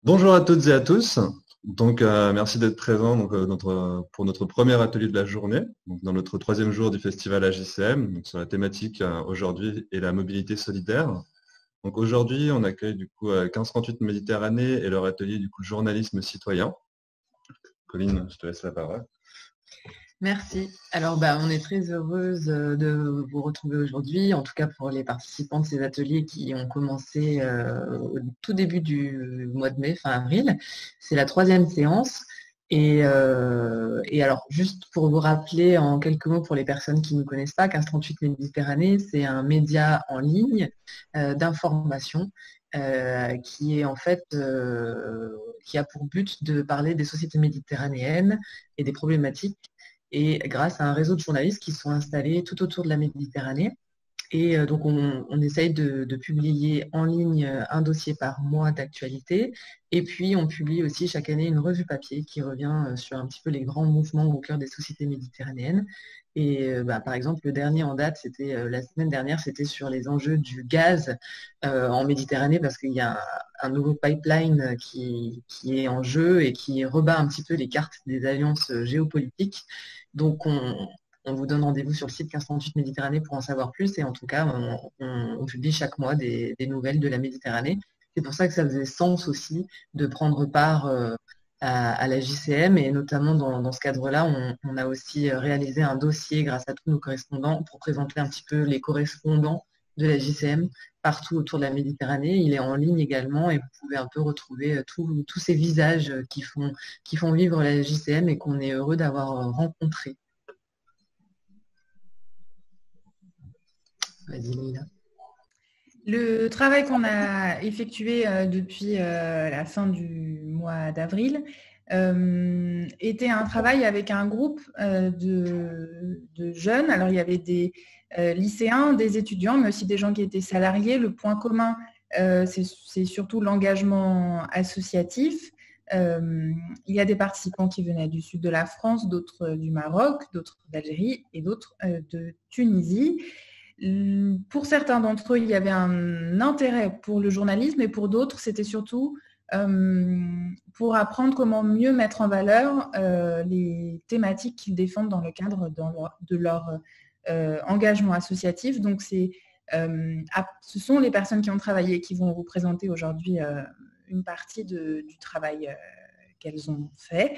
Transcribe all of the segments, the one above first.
Bonjour à toutes et à tous. Merci d'être présents pour notre premier atelier de la journée, dans notre troisième jour du festival AJCM, sur la thématique aujourd'hui est la mobilité solidaire. Donc aujourd'hui, on accueille 1538 Méditerranée et leur atelier journalisme citoyen. Colline, je te laisse la parole. Merci. Alors, on est très heureuse de vous retrouver aujourd'hui, en tout cas pour les participants de ces ateliers qui ont commencé au tout début du mois de mai, fin avril. C'est la troisième séance. Et alors, juste pour vous rappeler en quelques mots pour les personnes qui ne connaissent pas, 1538 Méditerranée, c'est un média en ligne d'information qui est en fait qui a pour but de parler des sociétés méditerranéennes et des problématiques et grâce à un réseau de journalistes qui sont installés tout autour de la Méditerranée. Et donc, on essaye de publier en ligne un dossier par mois d'actualité. Et puis, on publie aussi chaque année une revue papier qui revient sur un petit peu les grands mouvements au cœur des sociétés méditerranéennes. Et par exemple, le dernier en date, c'était la semaine dernière, c'était sur les enjeux du gaz en Méditerranée parce qu'il y a un nouveau pipeline qui est en jeu et qui rebat un petit peu les cartes des alliances géopolitiques. Donc, on vous donne rendez-vous sur le site 1538 Méditerranée pour en savoir plus. Et en tout cas, on publie chaque mois des nouvelles de la Méditerranée. C'est pour ça que ça faisait sens aussi de prendre part à la JCM. Et notamment dans ce cadre-là, on a aussi réalisé un dossier grâce à tous nos correspondants pour présenter un petit peu les correspondants de la JCM partout autour de la Méditerranée. Il est en ligne également et vous pouvez un peu retrouver tous ces visages qui font vivre la JCM et qu'on est heureux d'avoir rencontrés. Vas-y, Leïla. Le travail qu'on a effectué depuis la fin du mois d'avril était un travail avec un groupe de jeunes. Alors, il y avait des lycéens, des étudiants, mais aussi des gens qui étaient salariés. Le point commun, c'est surtout l'engagement associatif. Il y a des participants qui venaient du sud de la France, d'autres du Maroc, d'autres d'Algérie et d'autres de Tunisie. Pour certains d'entre eux, il y avait un intérêt pour le journalisme et pour d'autres, c'était surtout pour apprendre comment mieux mettre en valeur les thématiques qu'ils défendent dans le cadre de leur engagement associatif. Donc, ce sont les personnes qui ont travaillé qui vont vous présenter aujourd'hui une partie du travail qu'elles ont fait.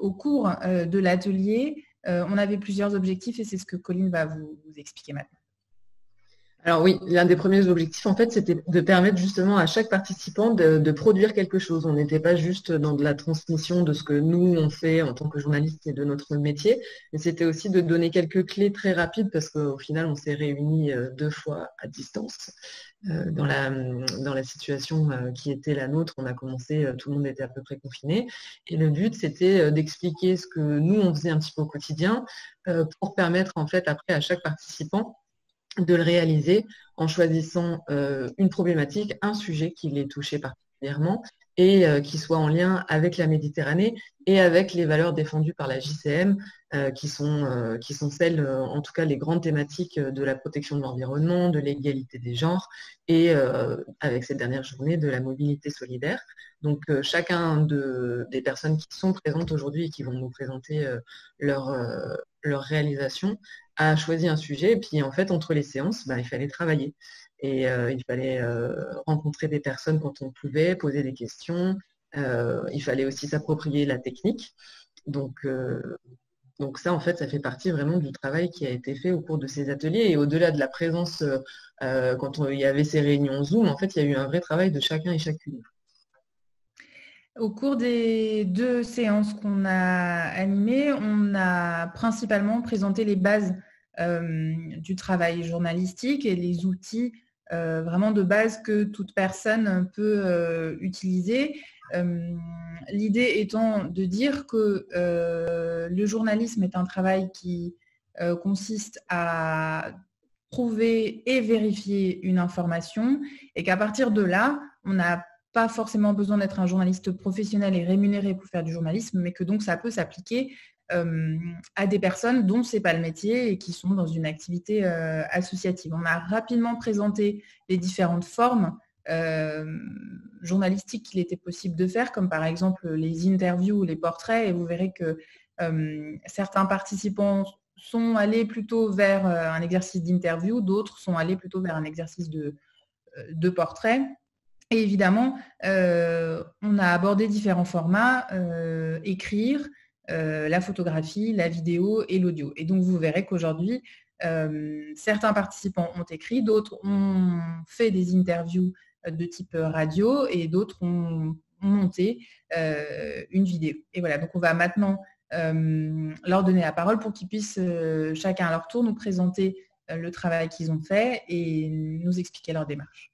Au cours de l'atelier, on avait plusieurs objectifs et c'est ce que Colline va vous expliquer maintenant. Alors oui, l'un des premiers objectifs, en fait, c'était de permettre justement à chaque participant de produire quelque chose. On n'était pas juste dans de la transmission de ce que nous, on fait en tant que journalistes et de notre métier, mais c'était aussi de donner quelques clés très rapides parce qu'au final, on s'est réunis 2 fois à distance. Dans la situation qui était la nôtre, on a commencé, tout le monde était à peu près confiné. Et le but, c'était d'expliquer ce que nous, on faisait un petit peu au quotidien pour permettre, en fait, après à chaque participant de le réaliser en choisissant une problématique, un sujet qui les touchait particulièrement et qui soit en lien avec la Méditerranée et avec les valeurs défendues par la JCM qui sont celles, en tout cas les grandes thématiques de la protection de l'environnement, de l'égalité des genres et avec cette dernière journée de la mobilité solidaire. Donc chacun des personnes qui sont présentes aujourd'hui et qui vont nous présenter leur réalisation a choisi un sujet et puis en fait entre les séances il fallait travailler et il fallait rencontrer des personnes quand on pouvait, poser des questions, il fallait aussi s'approprier la technique donc ça en fait ça fait partie vraiment du travail qui a été fait au cours de ces ateliers et au-delà de la présence quand il y avait ces réunions Zoom, en fait il y a eu un vrai travail de chacun et chacune. Au cours des 2 séances qu'on a animées, on a principalement présenté les bases du travail journalistique et les outils vraiment de base que toute personne peut utiliser. L'idée étant de dire que le journalisme est un travail qui consiste à trouver et vérifier une information et qu'à partir de là, on n'a pas forcément besoin d'être un journaliste professionnel et rémunéré pour faire du journalisme, mais que donc ça peut s'appliquer à des personnes dont ce n'est pas le métier et qui sont dans une activité associative. On a rapidement présenté les différentes formes journalistiques qu'il était possible de faire, comme par exemple les interviews ou les portraits, et vous verrez que certains participants sont allés plutôt vers un exercice d'interview, d'autres sont allés plutôt vers un exercice de portrait. Et évidemment, on a abordé différents formats, écrire, la photographie, la vidéo et l'audio. Et donc, vous verrez qu'aujourd'hui, certains participants ont écrit, d'autres ont fait des interviews de type radio et d'autres ont monté une vidéo. Et voilà, donc on va maintenant leur donner la parole pour qu'ils puissent chacun à leur tour nous présenter le travail qu'ils ont fait et nous expliquer leur démarche.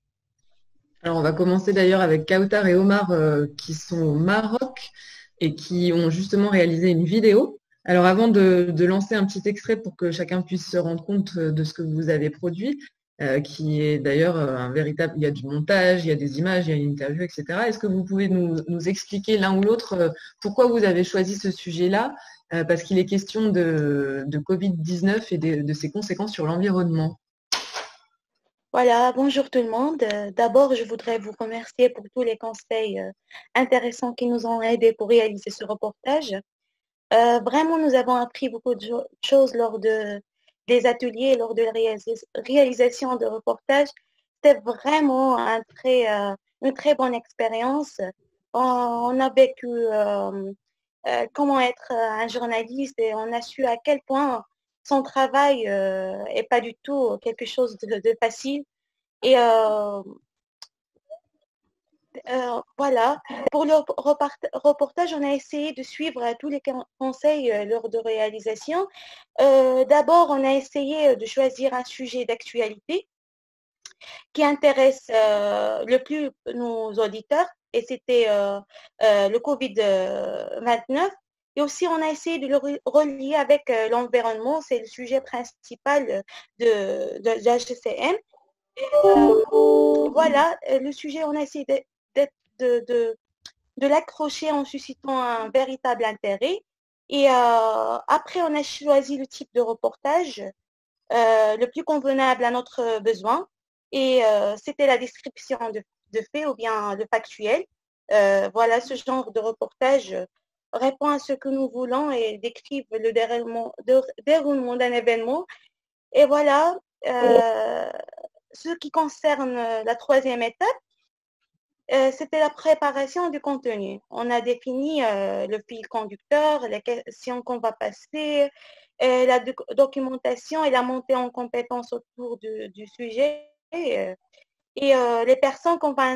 Alors, on va commencer d'ailleurs avec Kautar et Omar qui sont au Maroc et qui ont justement réalisé une vidéo. Alors, avant de lancer un petit extrait pour que chacun puisse se rendre compte de ce que vous avez produit, qui est d'ailleurs un véritable… Il y a du montage, il y a des images, il y a une interview, etc. Est-ce que vous pouvez nous expliquer l'un ou l'autre pourquoi vous avez choisi ce sujet-là parce qu'il est question de Covid-19 et de ses conséquences sur l'environnement. Voilà, bonjour tout le monde. D'abord, je voudrais vous remercier pour tous les conseils intéressants qui nous ont aidés pour réaliser ce reportage. Vraiment, nous avons appris beaucoup de choses lors des ateliers, lors de la réalisation de reportages. C'était vraiment une très bonne expérience. On a vécu comment être un journaliste et on a su à quel point son travail est pas du tout quelque chose de facile. Et voilà, pour le reportage, on a essayé de suivre tous les conseils lors de réalisation. D'abord, on a essayé de choisir un sujet d'actualité qui intéresse le plus nos auditeurs, et c'était le Covid-19. Et aussi, on a essayé de le relier avec l'environnement, c'est le sujet principal de HCM. Voilà, le sujet, on a essayé de l'accrocher en suscitant un véritable intérêt. Et après, on a choisi le type de reportage le plus convenable à notre besoin. Et c'était la description de faits ou bien le factuel. Voilà, ce genre de reportage répond à ce que nous voulons et décrive le déroulement d'un événement. Et voilà, ce qui concerne la troisième étape, c'était la préparation du contenu. On a défini le fil conducteur, les questions qu'on va passer, la documentation et la montée en compétences autour du sujet et les personnes qu'on va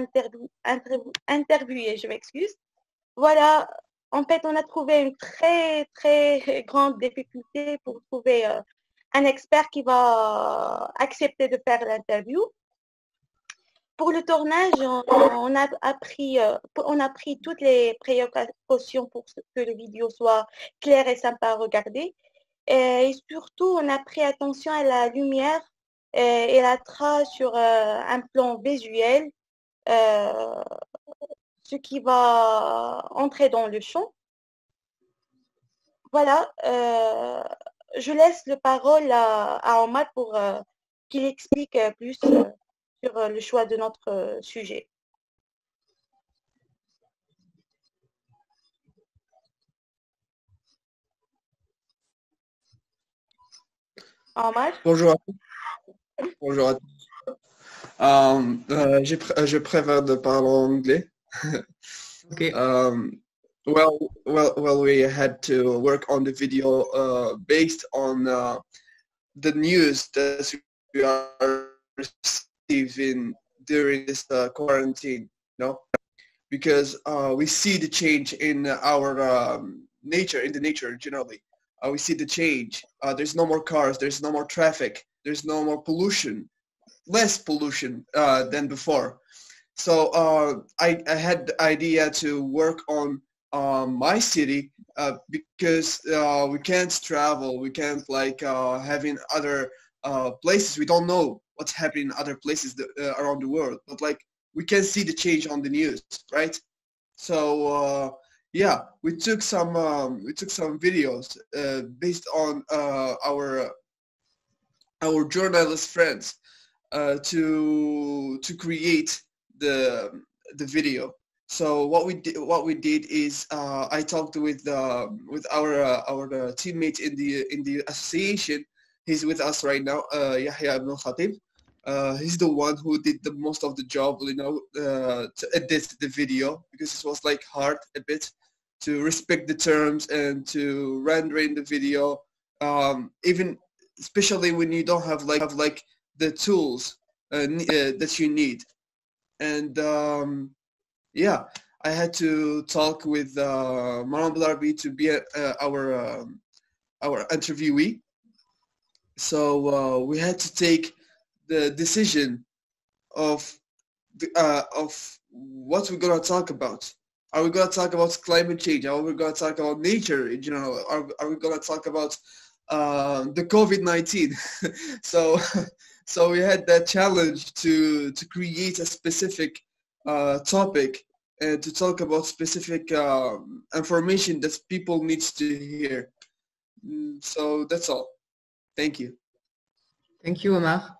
interviewer, je m'excuse. Voilà, en fait, on a trouvé une très, très grande difficulté pour trouver un expert qui va accepter de faire l'interview. Pour le tournage, on a pris toutes les précautions pour que la vidéo soit claire et sympa à regarder. Et surtout, on a pris attention à la lumière et la trace sur un plan visuel, ce qui va entrer dans le champ. Voilà, je laisse la parole à Omar pour qu'il explique plus sur le choix de notre sujet. Omar? Bonjour à tous. Bonjour à tous. Je préfère de parler en anglais. Okay. Well, we had to work on the video based on the news that we are receiving during this quarantine, because we see the change in our nature generally. We see the change. There's no more cars, there's no more traffic, there's no more pollution, less pollution than before. So I had the idea to work on my city because we can't travel, we can't having other places. We don't know what's happening in other places around the world, but we can see the change on the news, right? So yeah, we took some videos based on our journalist friends to create the video. So what we did is I talked with our teammate in the association. He's with us right now, Yahya Ibn Khatib. He's the one who did the most of the job, to edit the video, because it was like hard a bit to respect the terms and to render in the video, even especially when you don't have like the tools that you need. And yeah, I had to talk with Maran Belarbi to be our interviewee. So we had to take the decision of what we're gonna talk about. Are we gonna talk about climate change? Are we gonna talk about nature in general? Are we gonna talk about the COVID-19? So we had that challenge to create a specific topic and to talk about specific information that people need to hear. So that's all. Thank you. Thank you, Omar.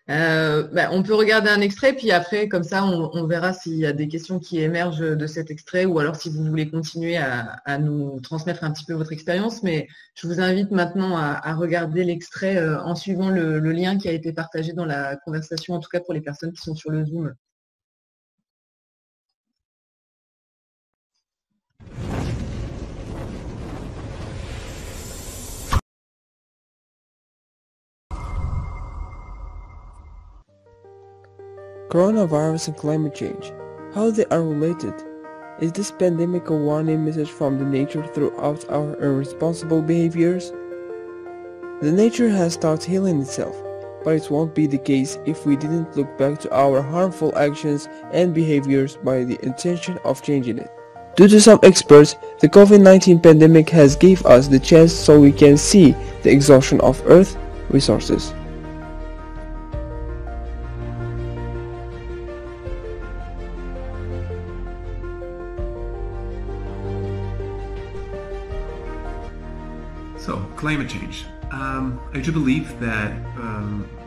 On peut regarder un extrait, puis après, comme ça, on verra s'il y a des questions qui émergent de cet extrait, ou alors si vous voulez continuer à nous transmettre un petit peu votre expérience. Mais je vous invite maintenant à regarder l'extrait en suivant le lien qui a été partagé dans la conversation, en tout cas pour les personnes qui sont sur le Zoom. Coronavirus and climate change, how they are related? Is this pandemic a warning message from the nature throughout our irresponsible behaviors? The nature has started healing itself, but it won't be the case if we didn't look back to our harmful actions and behaviors by the intention of changing it. Due to some experts, the COVID-19 pandemic has gave us the chance so we can see the exhaustion of Earth resources. So, climate change. I do believe that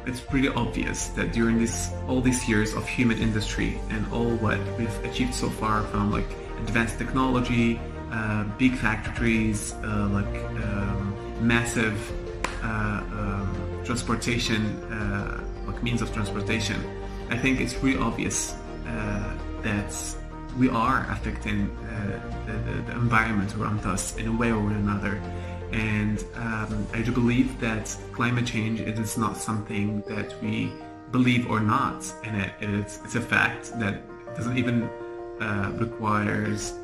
it's pretty obvious that during all these years of human industry and all what we've achieved so far, from like advanced technology, big factories, massive transportation, like means of transportation, I think it's pretty obvious that we are affecting the environment around us in a way or another. And I do believe that climate change is not something that we believe or not, and it's a fact that doesn't even requires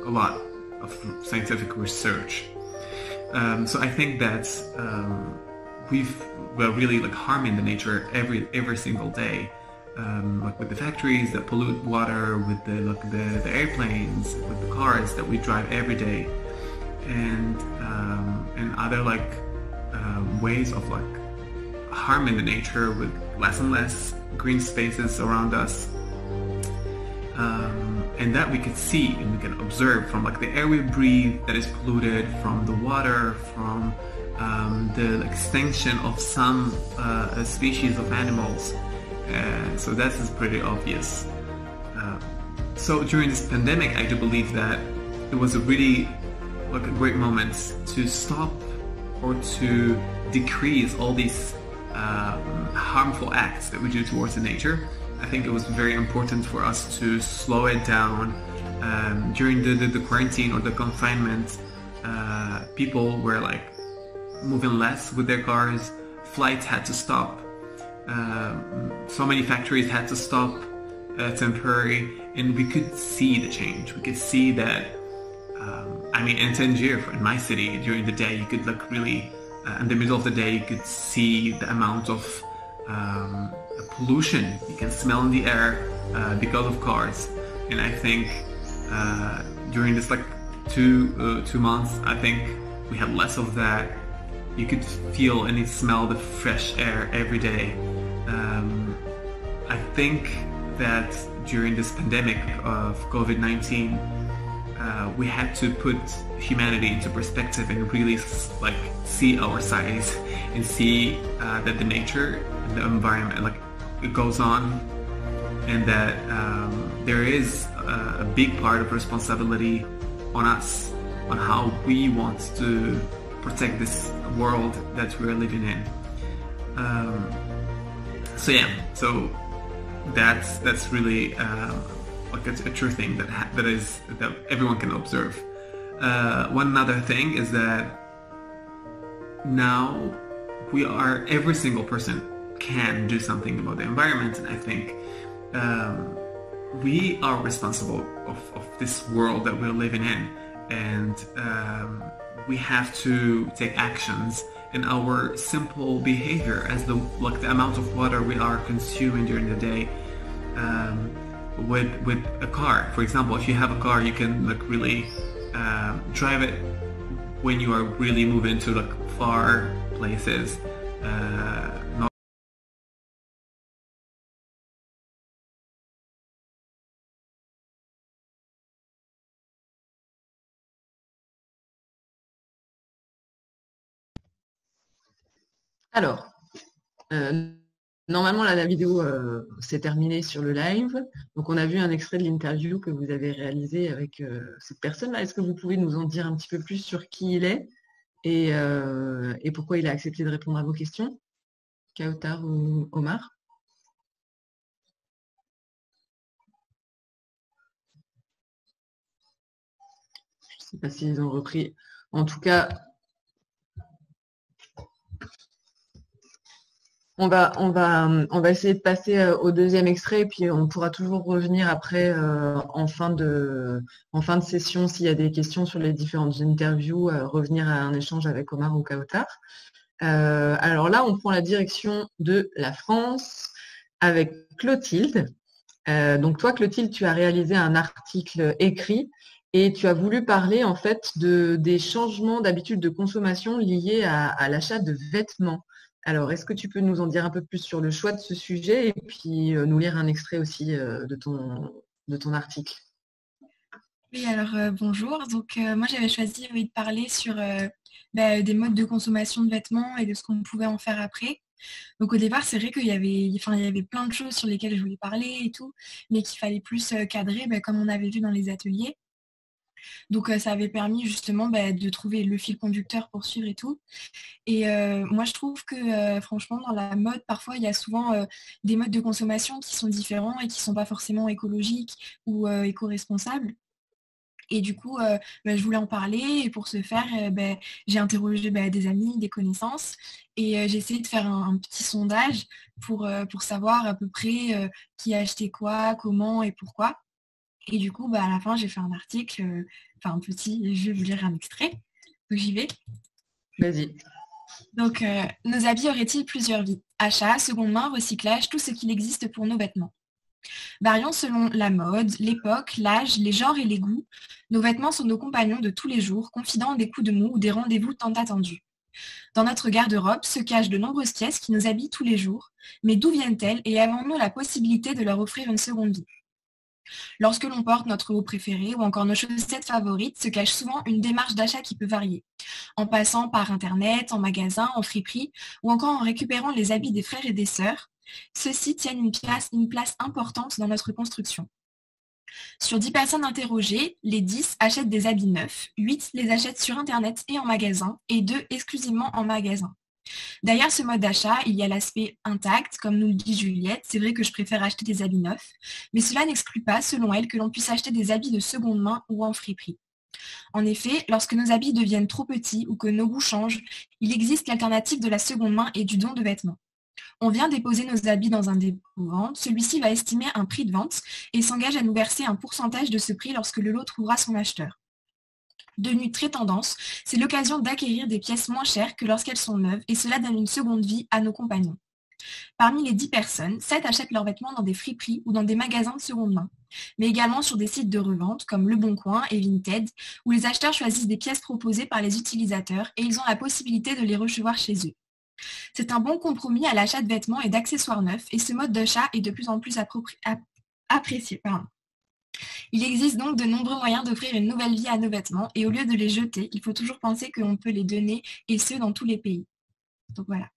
a lot of scientific research. So I think that we're really like harming the nature every single day, like with the factories that pollute water, with the airplanes, with the cars that we drive every day, and other ways of harming the nature with less and less green spaces around us, and that we can see and we can observe from the air we breathe that is polluted, from the water, from the extinction of some species of animals. So that is pretty obvious. So during this pandemic, I do believe that it was a really a great moment to stop or to decrease all these harmful acts that we do towards the nature. I think it was very important for us to slow it down. During the quarantine or the confinement, people were moving less with their cars. Flights had to stop. So many factories had to stop temporarily, and we could see the change. We could see that in Tangier, in my city, during the day, you could really, in the middle of the day, you could see the amount of pollution you can smell in the air because of cars. And I think during this 2 months, I think we had less of that. You could feel and smell the fresh air every day. I think that during this pandemic of COVID-19, we had to put humanity into perspective and really see our size and see that the nature and the environment it goes on, and that there is a big part of responsibility on us, on how we want to protect this world that we are living in. So that's really like a true thing that everyone can observe. One other thing is that now every single person can do something about the environment, and I think we are responsible of this world that we're living in, and we have to take actions in our simple behavior, as the amount of water we are consuming during the day. With a car, for example, if you have a car, you can really drive it when you are really moving to far places. Alors, normalement, la vidéo s'est terminée sur le live. Donc, on a vu un extrait de l'interview que vous avez réalisé avec cette personne-là. Est-ce que vous pouvez nous en dire un petit peu plus sur qui il est et pourquoi il a accepté de répondre à vos questions? Kautar ou Omar? Je ne sais pas s'ils ont repris. En tout cas, on va essayer de passer au deuxième extrait et puis on pourra toujours revenir après en fin de session s'il y a des questions sur les différentes interviews, revenir à un échange avec Omar ou Kautar. Alors là, on prend la direction de la France avec Clotilde. Donc toi, Clotilde, tu as réalisé un article écrit et tu as voulu parler en fait des changements d'habitude de consommation liés à l'achat de vêtements. Alors, est-ce que tu peux nous en dire un peu plus sur le choix de ce sujet et puis nous lire un extrait aussi de ton article? Oui, alors bonjour. Donc moi j'avais choisi de parler sur des modes de consommation de vêtements et de ce qu'on pouvait en faire après. Donc au départ, c'est vrai qu'il y avait plein de choses sur lesquelles je voulais parler et tout, mais qu'il fallait plus cadrer, comme on avait vu dans les ateliers. Donc ça avait permis justement de trouver le fil conducteur pour suivre et tout. Et moi je trouve que franchement dans la mode, parfois il y a souvent des modes de consommation qui sont différents et qui ne sont pas forcément écologiques ou éco-responsables. Et du coup, je voulais en parler et pour ce faire, j'ai interrogé des amis, des connaissances et j'ai essayé de faire un petit sondage pour savoir à peu près qui a acheté quoi, comment et pourquoi. Et du coup, à la fin, j'ai fait un article, un petit, je vais vous lire un extrait. Donc j'y vais. Vas-y. Donc, nos habits auraient-ils plusieurs vies? Achat, seconde main, recyclage, tout ce qu'il existe pour nos vêtements. Variant selon la mode, l'époque, l'âge, les genres et les goûts, nos vêtements sont nos compagnons de tous les jours, confidents des coups de mou ou des rendez-vous tant attendus. Dans notre garde-robe se cachent de nombreuses pièces qui nous habillent tous les jours, mais d'où viennent-elles et avons-nous la possibilité de leur offrir une seconde vie? Lorsque l'on porte notre haut préféré ou encore nos chaussettes favorites, se cache souvent une démarche d'achat qui peut varier, en passant par Internet, en magasin, en friperie ou encore en récupérant les habits des frères et des sœurs. Ceux-ci tiennent une place importante dans notre construction. Sur 10 personnes interrogées, les 10 achètent des habits neufs, 8 les achètent sur Internet et en magasin, et 2 exclusivement en magasin. Derrière ce mode d'achat, il y a l'aspect intact, comme nous le dit Juliette. C'est vrai que je préfère acheter des habits neufs, mais cela n'exclut pas, selon elle, que l'on puisse acheter des habits de seconde main ou en friperie. En effet, lorsque nos habits deviennent trop petits ou que nos goûts changent, il existe l'alternative de la seconde main et du don de vêtements. On vient déposer nos habits dans un dépôt-vente, celui-ci va estimer un prix de vente et s'engage à nous verser un pourcentage de ce prix lorsque le lot trouvera son acheteur. Devenu très tendance, c'est l'occasion d'acquérir des pièces moins chères que lorsqu'elles sont neuves et cela donne une seconde vie à nos compagnons. Parmi les 10 personnes, 7 achètent leurs vêtements dans des friperies ou dans des magasins de seconde main, mais également sur des sites de revente comme Le Bon Coin et Vinted, où les acheteurs choisissent des pièces proposées par les utilisateurs et ils ont la possibilité de les recevoir chez eux. C'est un bon compromis à l'achat de vêtements et d'accessoires neufs et ce mode d'achat est de plus en plus apprécié. Il existe donc de nombreux moyens d'offrir une nouvelle vie à nos vêtements et au lieu de les jeter, il faut toujours penser qu'on peut les donner et ce dans tous les pays. Donc voilà.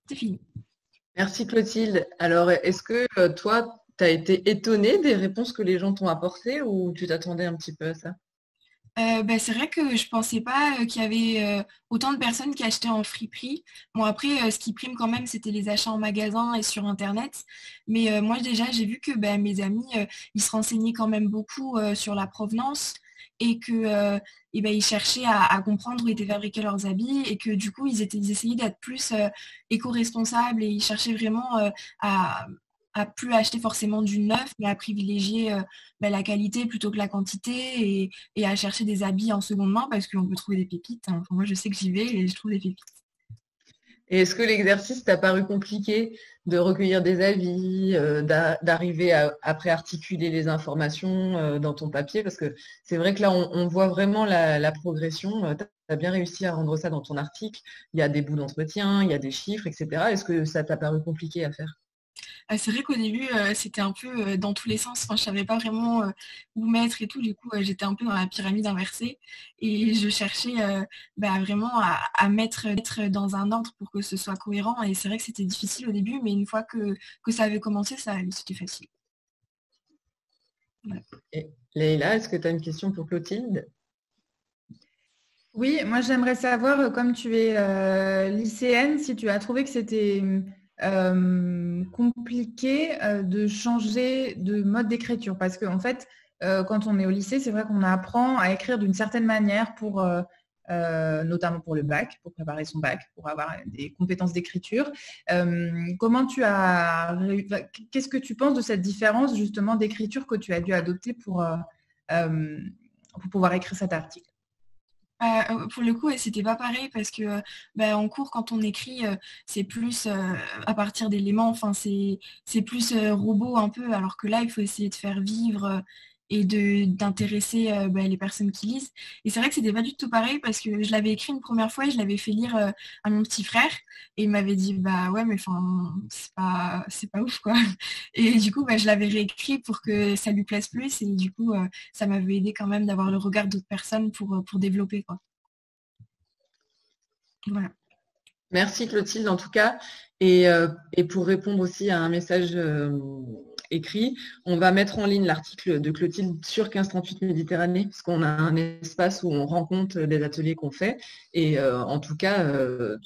C'est fini. Merci Clotilde. Alors, est-ce que toi, tu as été étonnée des réponses que les gens t'ont apportées ou tu t'attendais un petit peu à ça? C'est vrai que je pensais pas qu'il y avait autant de personnes qui achetaient en friperie. Bon après, ce qui prime quand même, c'était les achats en magasin et sur Internet. Mais moi déjà, j'ai vu que mes amis, ils se renseignaient quand même beaucoup sur la provenance et que ils cherchaient à comprendre où étaient fabriqués leurs habits et que du coup, ils essayaient d'être plus éco-responsables et ils cherchaient vraiment à plus acheter forcément du neuf, mais à privilégier la qualité plutôt que la quantité et à chercher des habits en seconde main parce qu'on peut trouver des pépites, hein. Enfin, moi, je sais que j'y vais et je trouve des pépites. Et est-ce que l'exercice t'a paru compliqué de recueillir des avis, d'arriver à après articuler les informations dans ton papier? Parce que c'est vrai que là, on voit vraiment la progression. Tu as bien réussi à rendre ça dans ton article. Il y a des bouts d'entretien, il y a des chiffres, etc. Est-ce que ça t'a paru compliqué à faire? C'est vrai qu'au début, c'était un peu dans tous les sens. Enfin, je savais pas vraiment où mettre et tout. Du coup, j'étais un peu dans la pyramide inversée et je cherchais vraiment à mettre dans un ordre pour que ce soit cohérent. Et c'est vrai que c'était difficile au début, mais une fois que ça avait commencé, c'était facile. Voilà. Et Leïla, est-ce que tu as une question pour Clotilde? Oui, moi j'aimerais savoir, comme tu es lycéenne, si tu as trouvé que c'était compliqué de changer de mode d'écriture. Parce qu'en fait, quand on est au lycée, c'est vrai qu'on apprend à écrire d'une certaine manière pour, notamment pour le bac, pour préparer son bac, pour avoir des compétences d'écriture. Qu'est-ce que tu penses de cette différence justement d'écriture que tu as dû adopter pour pouvoir écrire cet article? Pour le coup, c'était pas pareil parce que en cours, quand on écrit, c'est plus à partir d'éléments, enfin c'est plus robot un peu, alors que là, il faut essayer de faire vivre et d'intéresser les personnes qui lisent. Et c'est vrai que c'était pas du tout pareil parce que je l'avais écrit une première fois et je l'avais fait lire à mon petit frère et il m'avait dit bah ouais mais enfin c'est pas ouf quoi. Et du coup je l'avais réécrit pour que ça lui plaise plus et du coup ça m'avait aidé quand même d'avoir le regard d'autres personnes pour développer, quoi. Voilà. Merci Clotilde en tout cas. Et pour répondre aussi à un message écrit, on va mettre en ligne l'article de Clotilde sur 1538 Méditerranée, parce qu'on a un espace où on rend compte des ateliers qu'on fait. Et en tout cas,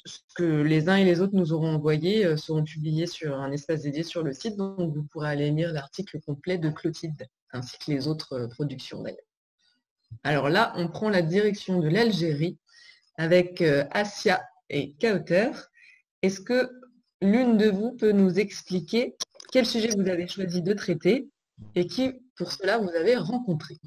ce que les uns et les autres nous auront envoyé seront publiés sur un espace dédié sur le site. Donc vous pourrez aller lire l'article complet de Clotilde, ainsi que les autres productions d'ailleurs. Alors là, on prend la direction de l'Algérie avec Assia et Kauter. Est-ce que l'une de vous peut nous expliquer quel sujet vous avez choisi de traiter et qui, pour cela, vous avez rencontré?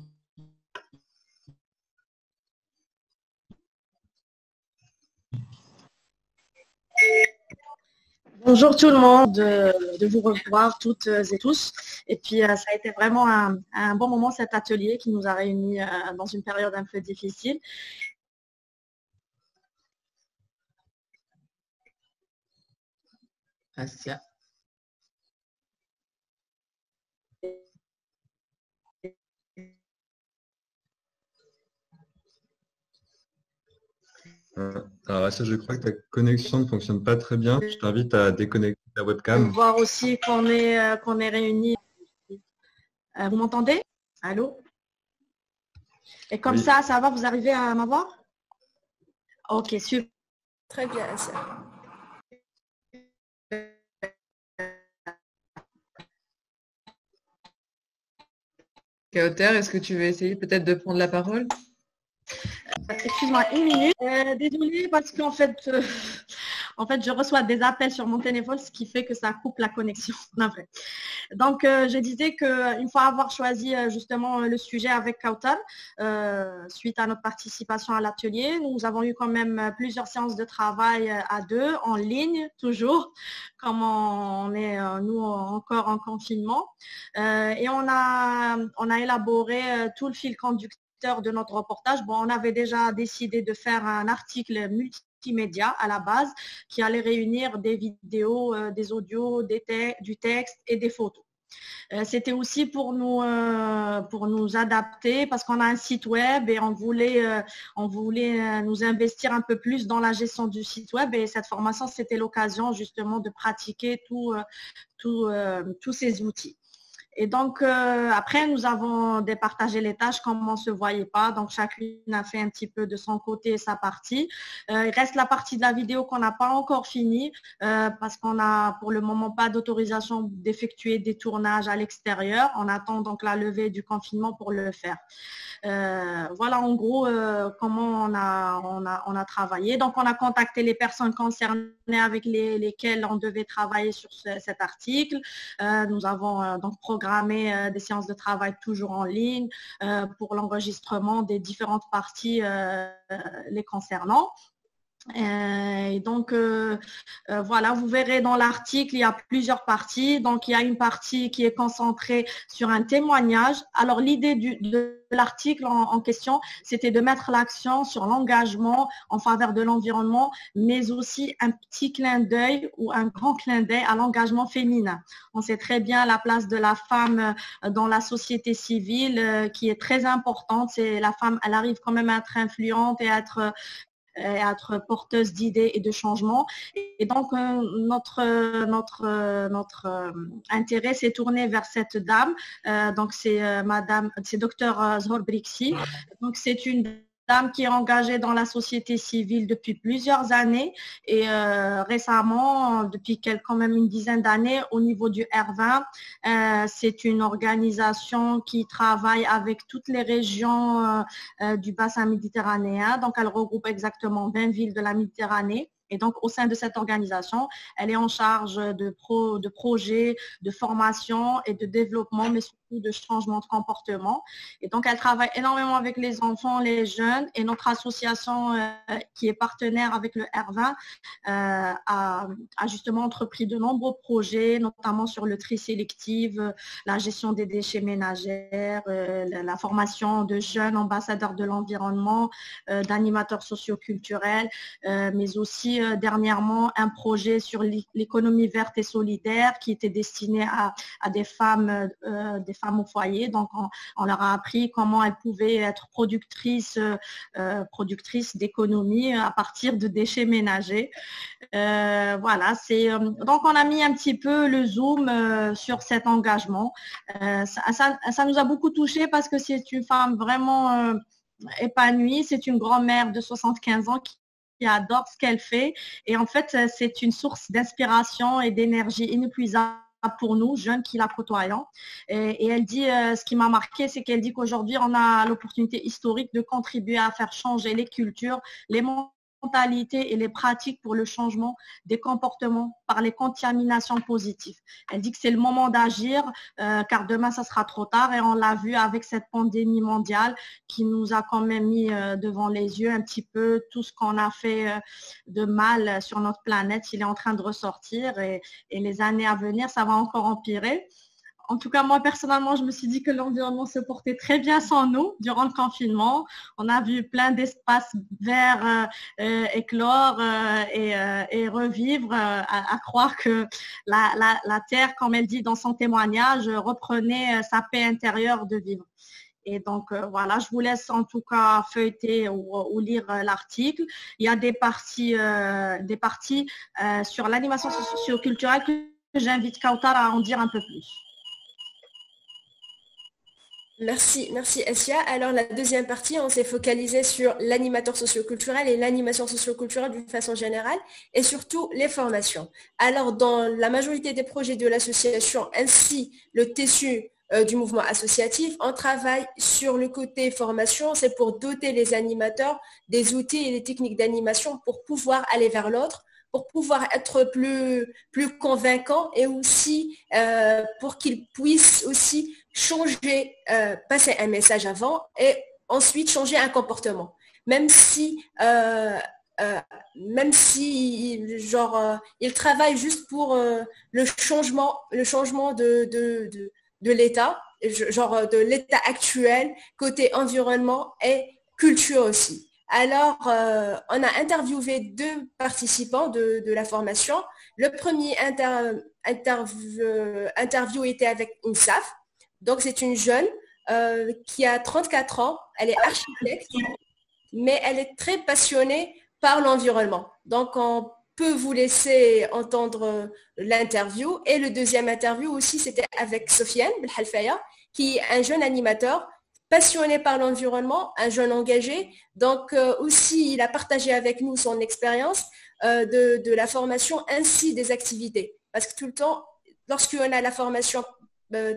Bonjour tout le monde, de vous revoir toutes et tous. Et puis, ça a été vraiment un bon moment cet atelier qui nous a réunis dans une période un peu difficile. Assia. Alors Assia, je crois que ta connexion ne fonctionne pas très bien. Je t'invite à déconnecter ta webcam. Voir aussi qu'on est réunis. Vous m'entendez? Allô? Et comme Oui. ça va, vous arrivez à m'avoir? Ok, super. Très bien, Assia. Kauter, est-ce que tu veux essayer peut-être de prendre la parole? Excuse-moi, une minute. Désolée parce qu'en fait, je reçois des appels sur mon téléphone, ce qui fait que ça coupe la connexion. Donc, je disais qu'une fois avoir choisi justement le sujet avec Kauter, suite à notre participation à l'atelier, nous avons eu quand même plusieurs séances de travail à deux, en ligne, toujours, comme on est, nous, encore en confinement. Et on a élaboré tout le fil conducteur de notre reportage. Bon, on avait déjà décidé de faire un article multimédia à la base qui allait réunir des vidéos, des audios, du texte et des photos. C'était aussi pour nous adapter parce qu'on a un site web et on voulait nous investir un peu plus dans la gestion du site web et cette formation, c'était l'occasion justement de pratiquer tous ces outils. Et donc, après, nous avons départagé les tâches comme on ne se voyait pas. Donc, chacune a fait un petit peu de son côté sa partie. Il reste la partie de la vidéo qu'on n'a pas encore finie parce qu'on n'a pour le moment pas d'autorisation d'effectuer des tournages à l'extérieur. On attend donc la levée du confinement pour le faire. Voilà en gros comment on a travaillé. Donc, on a contacté les personnes concernées avec lesquelles on devait travailler sur cet article. Nous avons donc programmé des séances de travail toujours en ligne pour l'enregistrement des différentes parties les concernant. Et donc, voilà, vous verrez dans l'article, il y a plusieurs parties. Donc, il y a une partie qui est concentrée sur un témoignage. Alors, l'idée de l'article en question, c'était de mettre l'accent sur l'engagement en faveur de l'environnement, mais aussi un petit clin d'œil ou un grand clin d'œil à l'engagement féminin. On sait très bien la place de la femme dans la société civile qui est très importante. C'est la femme, elle arrive quand même à être influente et à être porteuse d'idées et de changements. Et donc, notre intérêt s'est tourné vers cette dame. Donc, c'est Dr Zohor Brixi. Donc, c'est une dame qui est engagée dans la société civile depuis plusieurs années et récemment, depuis quand même une dizaine d'années, au niveau du R20, c'est une organisation qui travaille avec toutes les régions du bassin méditerranéen. Donc, elle regroupe exactement 20 villes de la Méditerranée. Et donc, au sein de cette organisation, elle est en charge de projets, de formation et de développement, mais surtout de changement de comportement. Et donc, elle travaille énormément avec les enfants, les jeunes. Et notre association, qui est partenaire avec le R20, a justement entrepris de nombreux projets, notamment sur le tri sélectif, la gestion des déchets ménagères, la formation de jeunes ambassadeurs de l'environnement, d'animateurs socioculturels, mais aussi dernièrement un projet sur l'économie verte et solidaire qui était destiné à des femmes au foyer. Donc, on leur a appris comment elles pouvaient être productrices d'économie à partir de déchets ménagers. Voilà, donc on a mis un petit peu le zoom sur cet engagement. Ça nous a beaucoup touché parce que c'est une femme vraiment épanouie. C'est une grand-mère de 75 ans qui adore ce qu'elle fait. Et en fait, c'est une source d'inspiration et d'énergie inépuisable pour nous, jeunes qui la côtoyons. Et elle dit, ce qui m'a marqué, c'est qu'elle dit qu'aujourd'hui, on a l'opportunité historique de contribuer à faire changer les cultures, les mentalités et les pratiques pour le changement des comportements par les contaminations positives. Elle dit que c'est le moment d'agir car demain, ça sera trop tard et on l'a vu avec cette pandémie mondiale qui nous a quand même mis devant les yeux un petit peu tout ce qu'on a fait de mal sur notre planète. Il est en train de ressortir et les années à venir, ça va encore empirer. En tout cas, moi, personnellement, je me suis dit que l'environnement se portait très bien sans nous durant le confinement. On a vu plein d'espaces verts éclore et revivre, à croire que la Terre, comme elle dit dans son témoignage, reprenait sa paix intérieure de vivre. Et donc, voilà, je vous laisse en tout cas feuilleter ou lire l'article. Il y a des parties sur l'animation socioculturelle que j'invite Kautar à en dire un peu plus. Merci Assia. Alors la deuxième partie, on s'est focalisé sur l'animateur socioculturel et l'animation socioculturelle d'une façon générale et surtout les formations. Alors dans la majorité des projets de l'association ainsi le tissu du mouvement associatif, on travaille sur le côté formation, c'est pour doter les animateurs des outils et des techniques d'animation pour pouvoir aller vers l'autre, pour pouvoir être plus convaincants et aussi pour qu'ils puissent aussi changer, passer un message avant et ensuite changer un comportement. Même si ils travaillent juste pour le changement de l'État, genre de l'État actuel, côté environnement et culture aussi. Alors, on a interviewé 2 participants de la formation. Le premier interview était avec Insaf. Donc, c'est une jeune qui a 34 ans. Elle est architecte, mais elle est très passionnée par l'environnement. Donc, on peut vous laisser entendre l'interview. Et le deuxième interview aussi, c'était avec Sofiane Belhalfaya, qui est un jeune animateur passionné par l'environnement, un jeune engagé. Donc, aussi, il a partagé avec nous son expérience de la formation ainsi des activités. Parce que tout le temps, lorsqu'on a la formation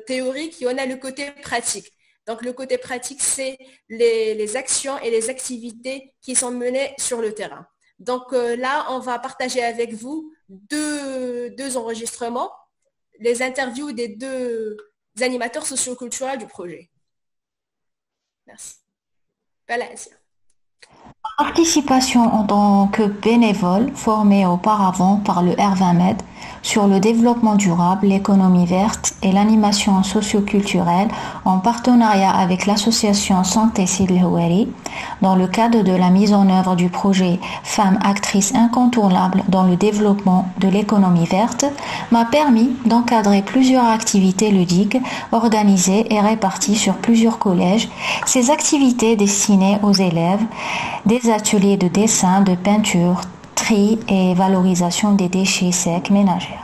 théorique, on a le côté pratique. Donc, le côté pratique, c'est les actions et les activités qui sont menées sur le terrain. Donc, là, on va partager avec vous deux enregistrements, les interviews des deux animateurs socioculturels du projet. Merci. Voilà, Asia. Participation en tant que bénévole formée auparavant par le R20med sur le développement durable, l'économie verte et l'animation socio-culturelle en partenariat avec l'association Santé Sid El Houari dans le cadre de la mise en œuvre du projet Femmes actrices incontournables dans le développement de l'économie verte m'a permis d'encadrer plusieurs activités ludiques organisées et réparties sur plusieurs collèges. Ces activités destinées aux élèves, des ateliers de dessin, de peinture, tri et valorisation des déchets secs ménagers.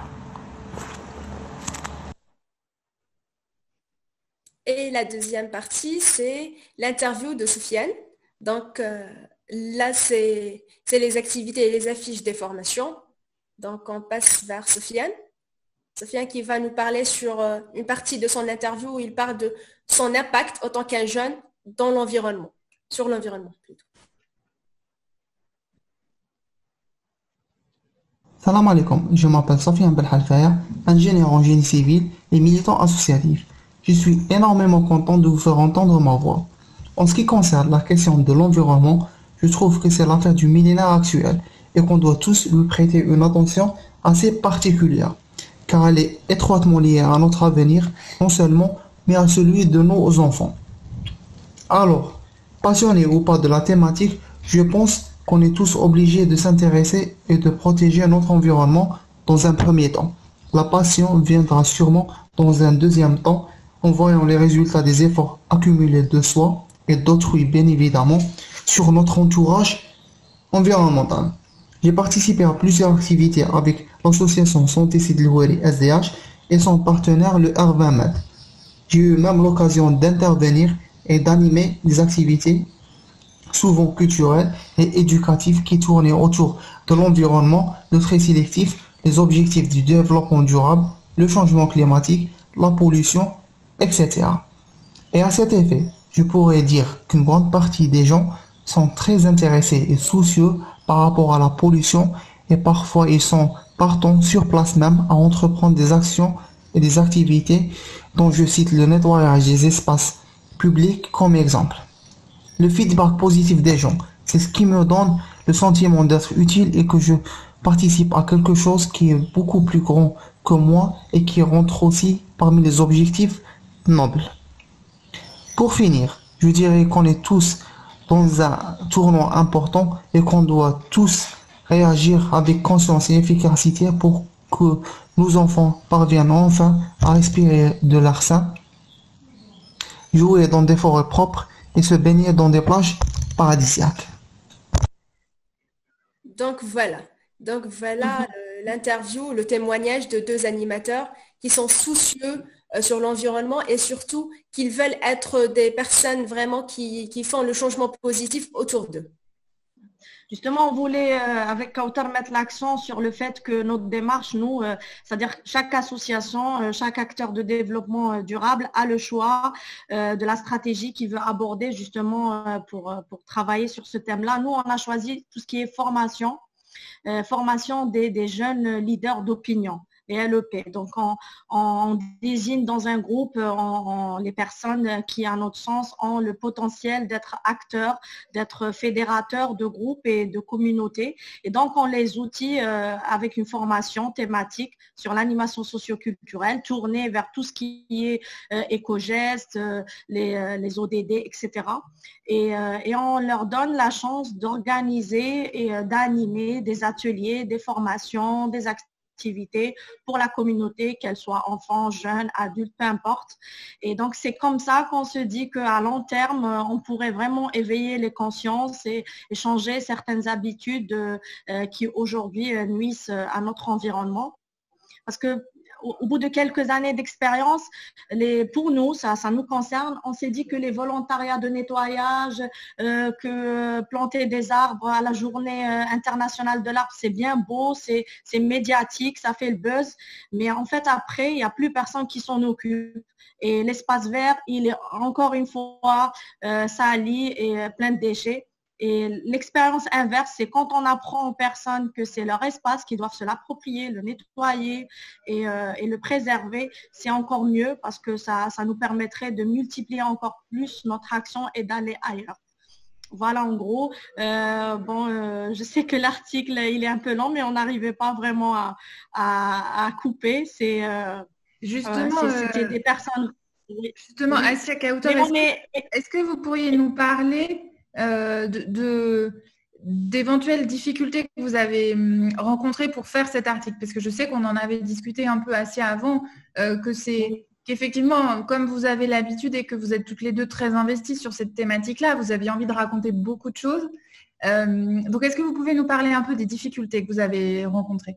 Et la deuxième partie, c'est l'interview de Sofiane. Donc là, c'est les activités et les affiches des formations. Donc on passe vers Sofiane. Sofiane qui va nous parler sur une partie de son interview où il parle de son impact en tant qu'un jeune dans l'environnement, sur l'environnement plutôt. Salam alaikum, je m'appelle Sofiane Belhalfaya, ingénieur en génie civil et militant associatif. Je suis énormément content de vous faire entendre ma voix. En ce qui concerne la question de l'environnement, je trouve que c'est l'affaire du millénaire actuel et qu'on doit tous lui prêter une attention assez particulière, car elle est étroitement liée à notre avenir, non seulement, mais à celui de nos enfants. Alors, passionné ou pas de la thématique, je pense qu'on est tous obligés de s'intéresser et de protéger notre environnement dans un premier temps. La passion viendra sûrement dans un deuxième temps en voyant les résultats des efforts accumulés de soi et d'autrui bien évidemment sur notre entourage environnemental. J'ai participé à plusieurs activités avec l'association Santé Sid El Houari SDH et son partenaire le R20med. J'ai eu même l'occasion d'intervenir et d'animer des activités souvent culturelles et éducatives qui tournaient autour de l'environnement, le trait sélectif, les objectifs du développement durable, le changement climatique, la pollution, etc. Et à cet effet, je pourrais dire qu'une grande partie des gens sont très intéressés et soucieux par rapport à la pollution et parfois ils sont partants sur place même à entreprendre des actions et des activités dont je cite le nettoyage des espaces publics comme exemple. Le feedback positif des gens, c'est ce qui me donne le sentiment d'être utile et que je participe à quelque chose qui est beaucoup plus grand que moi et qui rentre aussi parmi les objectifs nobles. Pour finir, je dirais qu'on est tous dans un tournant important et qu'on doit tous réagir avec conscience et efficacité pour que nos enfants parviennent enfin à respirer de l'air sain, jouer dans des forêts propres et se baigner dans des plages paradisiaques. Donc voilà l'interview, le témoignage de deux animateurs qui sont soucieux sur l'environnement et surtout qu'ils veulent être des personnes vraiment qui font le changement positif autour d'eux. Justement, on voulait, avec Kautar, mettre l'accent sur le fait que notre démarche, nous, c'est-à-dire chaque association, chaque acteur de développement durable a le choix de la stratégie qu'il veut aborder justement pour travailler sur ce thème-là. Nous, on a choisi tout ce qui est formation des jeunes leaders d'opinion. Les LEP. Donc, on désigne dans un groupe les personnes qui, à notre sens, ont le potentiel d'être acteurs, d'être fédérateurs de groupes et de communautés. Et donc, on les outille avec une formation thématique sur l'animation socio-culturelle, tournée vers tout ce qui est éco-gestes, les ODD, etc. Et on leur donne la chance d'organiser et d'animer des ateliers, des formations, des activités activité pour la communauté, qu'elle soit enfant, jeune, adulte, peu importe. Et donc, c'est comme ça qu'on se dit qu'à long terme, on pourrait vraiment éveiller les consciences et changer certaines habitudes qui aujourd'hui nuisent à notre environnement. Parce que au bout de quelques années d'expérience, pour nous, ça nous concerne, on s'est dit que les volontariats de nettoyage, que planter des arbres à la journée internationale de l'arbre, c'est bien beau, c'est médiatique, ça fait le buzz, mais en fait après, il n'y a plus personne qui s'en occupe. Et l'espace vert, il est encore une fois sali et plein de déchets. Et l'expérience inverse, c'est quand on apprend aux personnes que c'est leur espace, qu'ils doivent se l'approprier, le nettoyer et le préserver, c'est encore mieux parce que ça nous permettrait de multiplier encore plus notre action et d'aller ailleurs. Voilà en gros. Je sais que l'article, il est un peu long, mais on n'arrivait pas vraiment à couper. C'était des personnes... Justement, Assia Kautor, est-ce que vous pourriez nous parler d'éventuelles difficultés que vous avez rencontrées pour faire cet article, parce que je sais qu'on en avait discuté un peu assez avant, qu'effectivement, comme vous avez l'habitude et que vous êtes toutes les deux très investies sur cette thématique-là, vous aviez envie de raconter beaucoup de choses. Donc, est-ce que vous pouvez nous parler un peu des difficultés que vous avez rencontrées?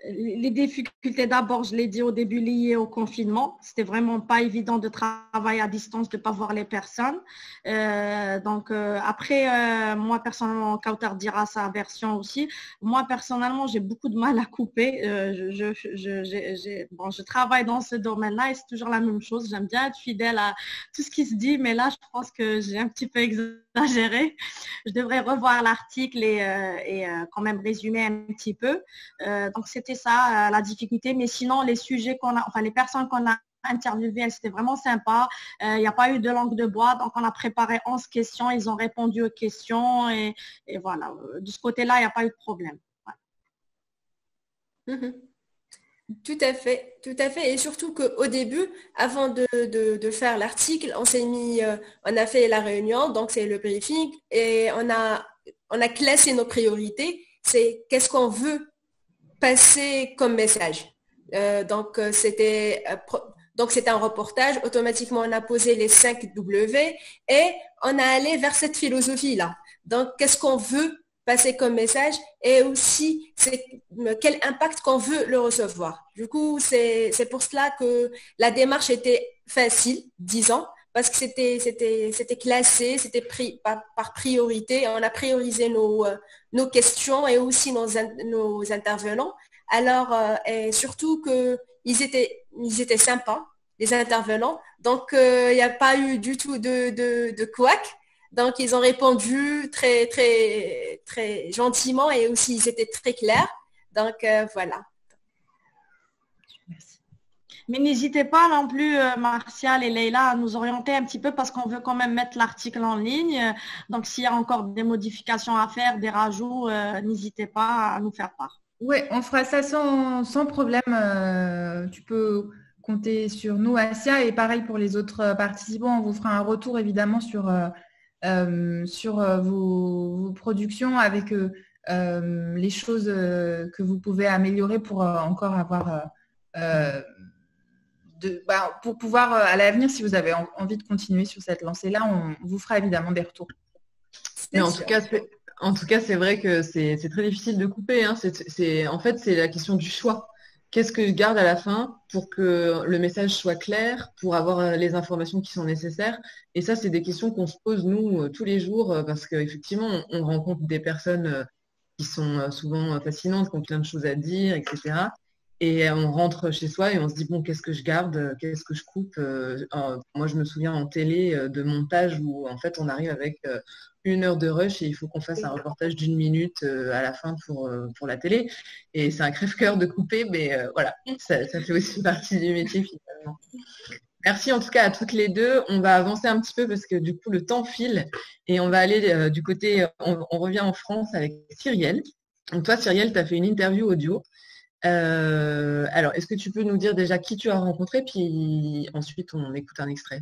Les difficultés, d'abord, je l'ai dit au début, liées au confinement. C'était vraiment pas évident de travailler à distance, de ne pas voir les personnes. Après, moi, personnellement, Kautar dira sa version aussi. Moi, personnellement, j'ai beaucoup de mal à couper. Je travaille dans ce domaine-là et c'est toujours la même chose. J'aime bien être fidèle à tout ce qui se dit, mais là, je pense que j'ai un petit peu exagéré. Je devrais revoir l'article et quand même résumer un petit peu. Donc, c'était ça la difficulté, mais sinon les sujets les personnes qu'on a interviewées, elles étaient vraiment sympas. Il n'y a pas eu de langue de bois, donc on a préparé 11 questions, ils ont répondu aux questions et voilà, de ce côté-là, il n'y a pas eu de problème. Ouais. Tout à fait, et surtout qu'au début, avant de faire l'article, on a fait la réunion, donc c'est le briefing, et on a classé nos priorités, c'est qu'est-ce qu'on veut passer comme message. Donc c'était un reportage, automatiquement on a posé les 5 W et on a allé vers cette philosophie-là. Donc qu'est-ce qu'on veut passer comme message et aussi quel impact qu'on veut le recevoir. Du coup, c'est pour cela que la démarche était facile, disons, parce que c'était classé, c'était pris par priorité. On a priorisé nos questions et aussi nos intervenants. Alors, et surtout qu'ils étaient sympas, les intervenants. Donc, il n'y a pas eu du tout de couac. Donc, ils ont répondu très, très, très gentiment et aussi, ils étaient très clairs. Donc, voilà. Merci. Mais n'hésitez pas non plus, Martial et Leïla, à nous orienter un petit peu parce qu'on veut quand même mettre l'article en ligne. Donc, s'il y a encore des modifications à faire, des rajouts, n'hésitez pas à nous faire part. Oui, on fera ça sans problème. Tu peux compter sur nous, Assia, et pareil pour les autres participants. On vous fera un retour évidemment sur vos productions avec les choses que vous pouvez améliorer pour encore avoir pour pouvoir à l'avenir, si vous avez envie de continuer sur cette lancée-là, on vous fera évidemment des retours. Mais en tout cas, c'est vrai que c'est très difficile de couper. Hein. En fait, c'est la question du choix. Qu'est-ce que je garde à la fin pour que le message soit clair, pour avoir les informations qui sont nécessaires? Et ça, c'est des questions qu'on se pose, nous, tous les jours, parce qu'effectivement, on rencontre des personnes qui sont souvent fascinantes, qui ont plein de choses à dire, etc. Et on rentre chez soi et on se dit, bon, qu'est-ce que je garde? Qu'est-ce que je coupe? Moi, je me souviens en télé de montage où, en fait, on arrive avec 1 heure de rush et il faut qu'on fasse un reportage d'1 minute à la fin pour la télé. Et c'est un crève-cœur de couper, mais voilà, ça fait aussi partie du métier finalement. Merci en tout cas à toutes les deux. On va avancer un petit peu parce que du coup, le temps file et on va aller du côté, on revient en France avec Cyrielle. Donc toi, Cyrielle, tu as fait une interview audio. Alors, est-ce que tu peux nous dire déjà qui tu as rencontré, puis ensuite on écoute un extrait?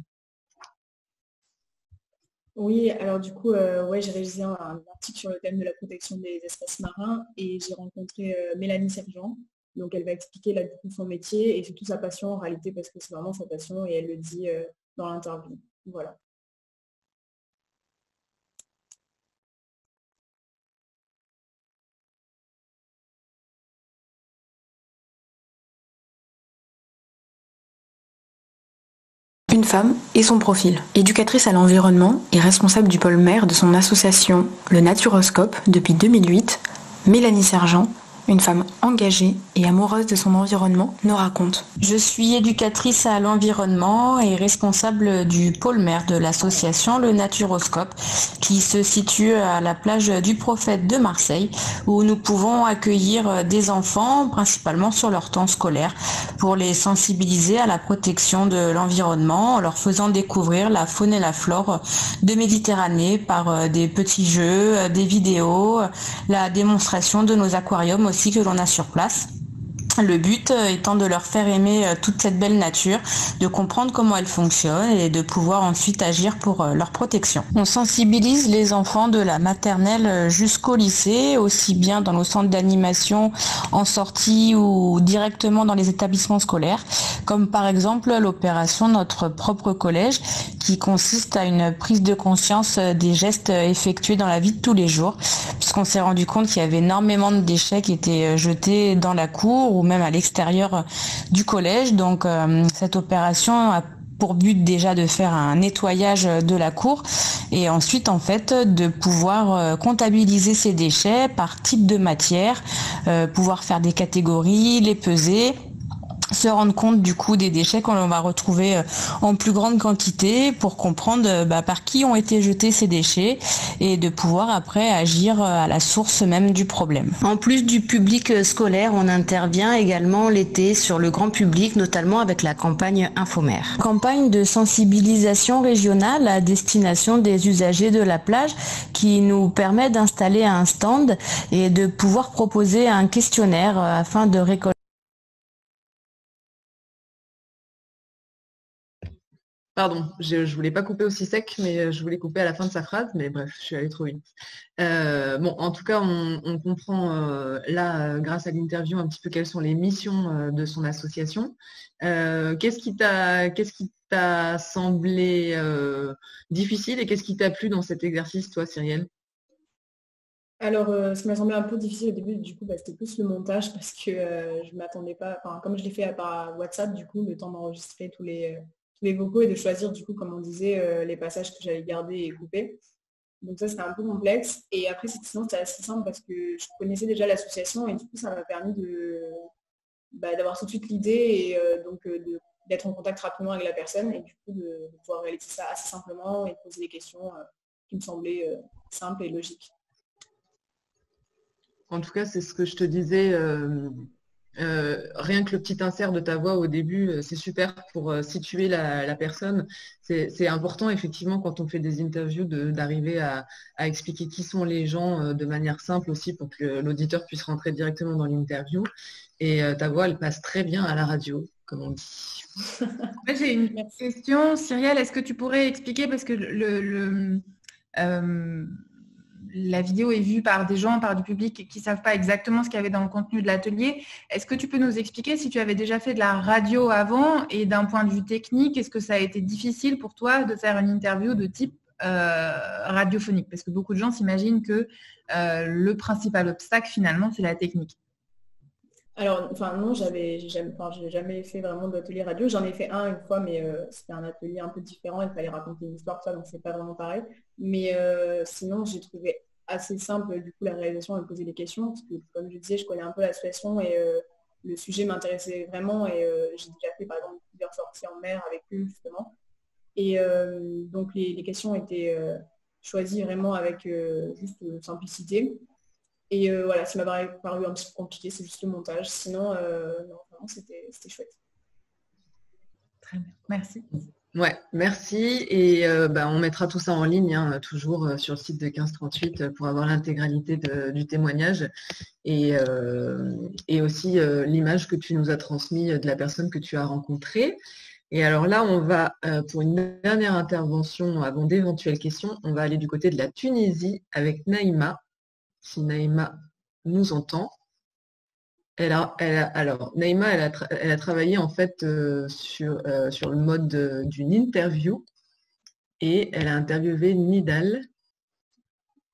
Oui, alors du coup, ouais, j'ai réalisé un article sur le thème de la protection des espaces marins et j'ai rencontré Mélanie Sergent. Donc elle va expliquer là du coup son métier et surtout sa passion en réalité parce que c'est vraiment sa passion et elle le dit dans l'interview. Voilà. Une femme et son profil. Éducatrice à l'environnement et responsable du pôle mer de son association Le Naturoscope depuis 2008, Mélanie Sergent, une femme engagée et amoureuse de son environnement, nous raconte. Je suis éducatrice à l'environnement et responsable du pôle mer de l'association Le Naturoscope qui se situe à la plage du Prophète de Marseille où nous pouvons accueillir des enfants principalement sur leur temps scolaire pour les sensibiliser à la protection de l'environnement en leur faisant découvrir la faune et la flore de Méditerranée par des petits jeux, des vidéos, la démonstration de nos aquariums aussi que l'on a sur place. Le but étant de leur faire aimer toute cette belle nature, de comprendre comment elle fonctionne et de pouvoir ensuite agir pour leur protection. On sensibilise les enfants de la maternelle jusqu'au lycée, aussi bien dans nos centres d'animation en sortie ou directement dans les établissements scolaires, comme par exemple l'opération Notre propre collège, qui consiste à une prise de conscience des gestes effectués dans la vie de tous les jours, puisqu'on s'est rendu compte qu'il y avait énormément de déchets qui étaient jetés dans la cour ou même à l'extérieur du collège. Donc cette opération a pour but déjà de faire un nettoyage de la cour et ensuite en fait de pouvoir comptabiliser ces déchets par type de matière, pouvoir faire des catégories, les peser, se rendre compte du coup des déchets qu'on va retrouver en plus grande quantité pour comprendre par qui ont été jetés ces déchets et de pouvoir après agir à la source même du problème. En plus du public scolaire, on intervient également l'été sur le grand public, notamment avec la campagne Infomère. Campagne de sensibilisation régionale à destination des usagers de la plage qui nous permet d'installer un stand et de pouvoir proposer un questionnaire afin de récolter. Pardon, je voulais pas couper aussi sec, mais je voulais couper à la fin de sa phrase, mais bref, je suis allée trop vite. Bon, en tout cas, on comprend là, grâce à l'interview, un petit peu quelles sont les missions de son association. Qu'est-ce qui t'a semblé difficile et qu'est-ce qui t'a plu dans cet exercice, toi, Cyrielle? Alors, ce qui m'a semblé un peu difficile au début, du coup, c'était plus le montage parce que je m'attendais pas, enfin, comme je l'ai fait par WhatsApp, du coup, le temps d'enregistrer tous les vocaux et de choisir, du coup, comme on disait, les passages que j'allais garder et couper. Donc ça, c'était un peu complexe. Et après, sinon, c'était assez simple parce que je connaissais déjà l'association et du coup, ça m'a permis d'avoir tout de suite l'idée et d'être en contact rapidement avec la personne et du coup, de pouvoir réaliser ça assez simplement et poser des questions qui me semblaient simples et logiques. En tout cas, c'est ce que je te disais. Rien que le petit insert de ta voix au début, c'est super pour situer la personne. C'est important, effectivement, quand on fait des interviews, d'arriver à expliquer qui sont les gens de manière simple aussi pour que l'auditeur puisse rentrer directement dans l'interview. Et ta voix, elle passe très bien à la radio, comme on dit. J'ai une question. Cyrielle, est-ce que tu pourrais expliquer, parce que la vidéo est vue par des gens, par du public qui ne savent pas exactement ce qu'il y avait dans le contenu de l'atelier. Est-ce que tu peux nous expliquer si tu avais déjà fait de la radio avant et d'un point de vue technique, est-ce que ça a été difficile pour toi de faire une interview de type radiophonique? Parce que beaucoup de gens s'imaginent que le principal obstacle, finalement, c'est la technique. Alors, non, j'ai jamais fait vraiment d'atelier radio. J'en ai fait une fois, mais c'était un atelier un peu différent. Il fallait raconter une histoire, donc c'est pas vraiment pareil. Mais sinon, j'ai trouvé assez simple du coup la réalisation et poser des questions, parce que comme je disais, je connais un peu la situation et le sujet m'intéressait vraiment. Et j'ai déjà fait par exemple plusieurs sorties en mer avec eux justement. Et donc les questions étaient choisies vraiment avec juste simplicité. Et voilà, ça m'a paru un petit peu compliqué, c'est juste le montage. Sinon, non, vraiment, c'était chouette. Très bien, merci. Ouais, merci. Et on mettra tout ça en ligne, toujours sur le site de 1538 pour avoir l'intégralité du témoignage et aussi l'image que tu nous as transmise de la personne que tu as rencontrée. Et alors là, on va, pour une dernière intervention avant d'éventuelles questions, on va aller du côté de la Tunisie avec Naïma, si Naïma nous entend. Alors, Naïma, elle a travaillé en fait sur le mode d'une interview et elle a interviewé Nidal,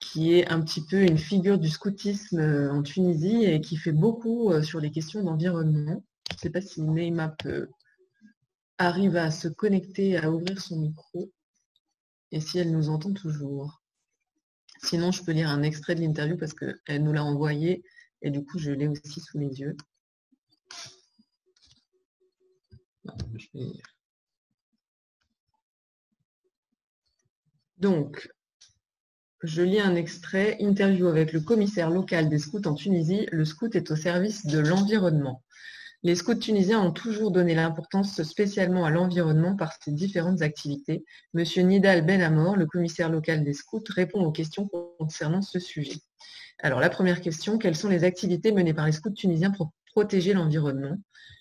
qui est un petit peu une figure du scoutisme en Tunisie et qui fait beaucoup sur les questions d'environnement. Je ne sais pas si Naïma arrive à se connecter, à ouvrir son micro et si elle nous entend toujours. Sinon, je peux lire un extrait de l'interview parce qu'elle nous l'a envoyé et du coup, je l'ai aussi sous les yeux. Donc, je lis un extrait. Interview avec le commissaire local des scouts en Tunisie. Le scout est au service de l'environnement. Les scouts tunisiens ont toujours donné l'importance spécialement à l'environnement par ses différentes activités. Monsieur Nidal Ben Amor, le commissaire local des scouts, répond aux questions concernant ce sujet. Alors, la première question, quelles sont les activités menées par les scouts tunisiens pour protéger l'environnement?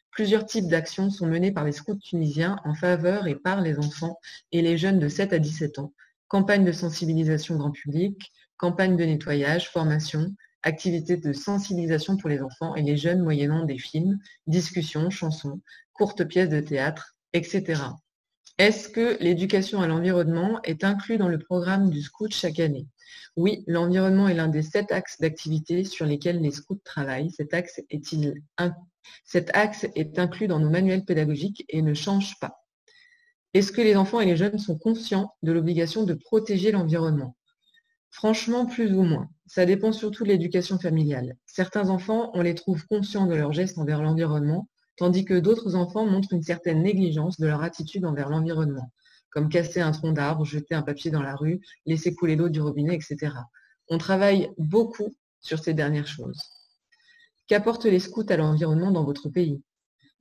Plusieurs types d'actions sont menées par les scouts tunisiens en faveur et par les enfants et les jeunes de 7 à 17 ans. Campagne de sensibilisation grand public, campagne de nettoyage, formation, activités de sensibilisation pour les enfants et les jeunes moyennant des films, discussions, chansons, courtes pièces de théâtre, etc. Est-ce que l'éducation à l'environnement est inclus dans le programme du scout chaque année? Oui, l'environnement est l'un des 7 axes d'activité sur lesquels les scouts travaillent. Cet axe est inclus dans nos manuels pédagogiques et ne change pas. Est-ce que les enfants et les jeunes sont conscients de l'obligation de protéger l'environnement? Franchement, plus ou moins. Ça dépend surtout de l'éducation familiale. Certains enfants, on les trouve conscients de leurs gestes envers l'environnement, tandis que d'autres enfants montrent une certaine négligence de leur attitude envers l'environnement, comme casser un tronc d'arbre, jeter un papier dans la rue, laisser couler l'eau du robinet, etc. On travaille beaucoup sur ces dernières choses. Qu'apportent les scouts à l'environnement dans votre pays?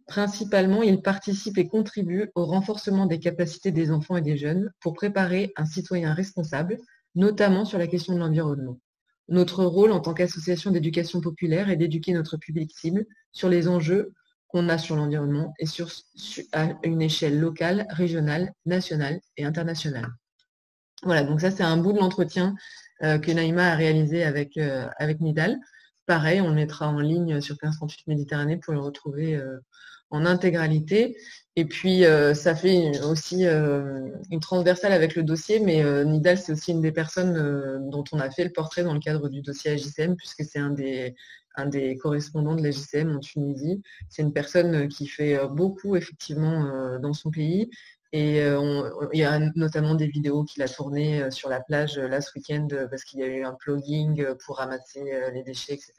Principalement, ils participent et contribuent au renforcement des capacités des enfants et des jeunes pour préparer un citoyen responsable, notamment sur la question de l'environnement. Notre rôle en tant qu'association d'éducation populaire est d'éduquer notre public cible sur les enjeux qu'on a sur l'environnement et à une échelle locale, régionale, nationale et internationale. Voilà, donc ça c'est un bout de l'entretien que Naïma a réalisé avec Nidal. Pareil, on le mettra en ligne sur 1538 Méditerranée pour le retrouver en intégralité. Et puis, ça fait aussi une transversale avec le dossier, mais Nidal, c'est aussi une des personnes dont on a fait le portrait dans le cadre du dossier AJCM, puisque c'est un des correspondants de l'AJCM en Tunisie. C'est une personne qui fait beaucoup, effectivement, dans son pays. Et il y a notamment des vidéos qu'il a tournées sur la plage là ce week-end parce qu'il y a eu un plugging pour ramasser les déchets, etc.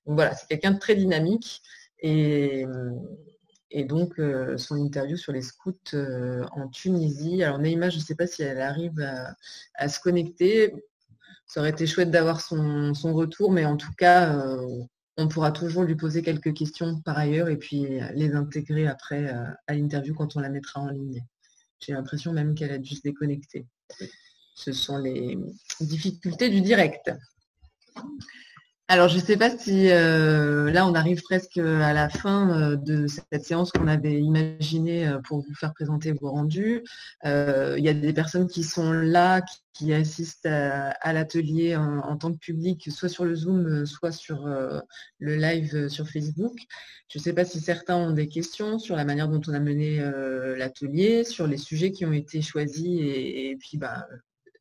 Donc voilà, c'est quelqu'un de très dynamique. Et donc, son interview sur les scouts en Tunisie. Alors, Naïma, je ne sais pas si elle arrive à se connecter. Ça aurait été chouette d'avoir son retour, mais en tout cas, on pourra toujours lui poser quelques questions par ailleurs et puis les intégrer après à l'interview quand on la mettra en ligne. J'ai l'impression même qu'elle a dû se déconnecter. Ce sont les difficultés du direct. Alors, je ne sais pas si là, on arrive presque à la fin de cette séance qu'on avait imaginée pour vous faire présenter vos rendus. Il y a des personnes qui sont là, qui assistent à l'atelier en tant que public, soit sur le Zoom, soit sur le live sur Facebook. Je ne sais pas si certains ont des questions sur la manière dont on a mené l'atelier, sur les sujets qui ont été choisis et puis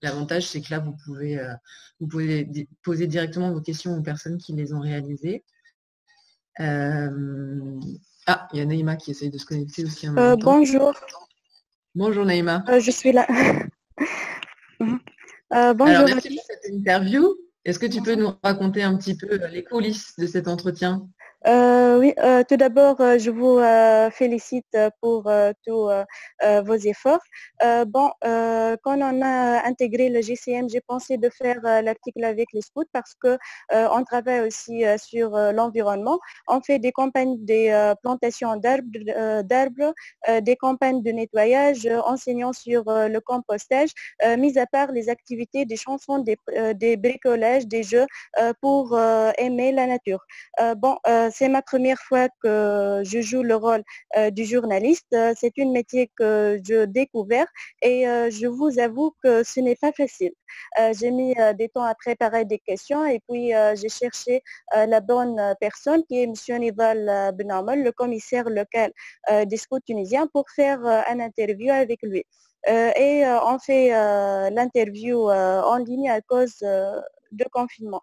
l'avantage, c'est que là, vous pouvez poser directement vos questions aux personnes qui les ont réalisées. Il y a Naïma qui essaye de se connecter aussi en même temps. Bonjour. Bonjour Naïma. Je suis là. Bonjour. Alors, merci pour cette interview. Est-ce que tu peux nous raconter un petit peu les coulisses de cet entretien? Oui, tout d'abord, je vous félicite pour tous vos efforts. Quand on a intégré le GCM, j'ai pensé de faire l'article avec les scouts parce que on travaille aussi sur l'environnement. On fait des campagnes de plantation d'arbres, des campagnes de nettoyage, enseignant sur le compostage, mis à part les activités, des chansons, des bricolages, des jeux pour aimer la nature. c'est ma première fois que je joue le rôle du journaliste. C'est un métier que je découvert et je vous avoue que ce n'est pas facile. J'ai mis des temps à préparer des questions et puis j'ai cherché la bonne personne qui est M. Nidal Ben Amal, le commissaire local des scouts tunisiens, pour faire un interview avec lui. Et on fait l'interview en ligne à cause de confinement.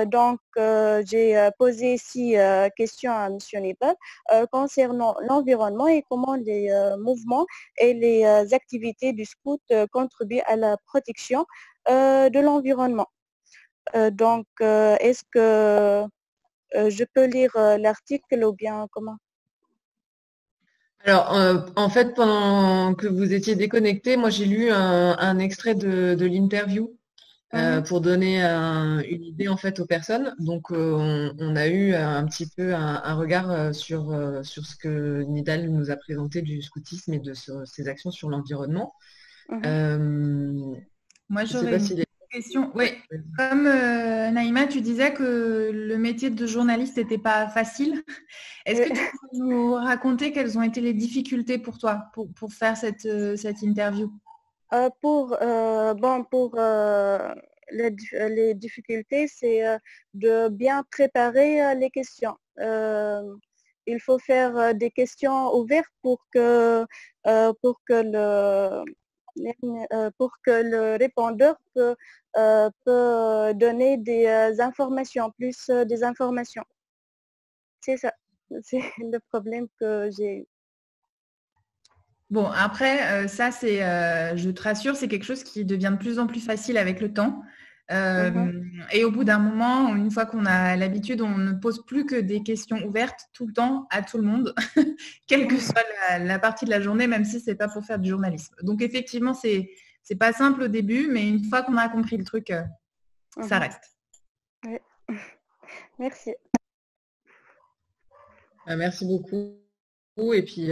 Donc, j'ai posé 6 questions à M. Nidal concernant l'environnement et comment les mouvements et les activités du scout contribuent à la protection de l'environnement. Donc, est-ce que je peux lire l'article ou bien comment? Alors, en fait, pendant que vous étiez déconnecté, moi j'ai lu un extrait de l'interview pour donner une idée en fait aux personnes. Donc, on a eu un petit peu un regard sur ce que Nidal nous a présenté du scoutisme et de ses actions sur l'environnement. Moi, j'aurais une question. Oui, comme Naïma, tu disais que le métier de journaliste n'était pas facile. Est-ce que tu peux nous raconter quelles ont été les difficultés pour toi pour faire cette interview? Les difficultés, c'est de bien préparer les questions. Il faut faire des questions ouvertes pour que le répondeur peut donner des informations, plus des informations. C'est ça, c'est le problème que j'ai eu. Bon, après, ça, c'est, je te rassure, c'est quelque chose qui devient de plus en plus facile avec le temps. Et au bout d'un moment, une fois qu'on a l'habitude, on ne pose plus que des questions ouvertes tout le temps à tout le monde, quelle que soit la partie de la journée, même si ce n'est pas pour faire du journalisme. Donc, effectivement, c'est pas simple au début, mais une fois qu'on a compris le truc, ça reste. Oui. Merci. Merci beaucoup. Et puis,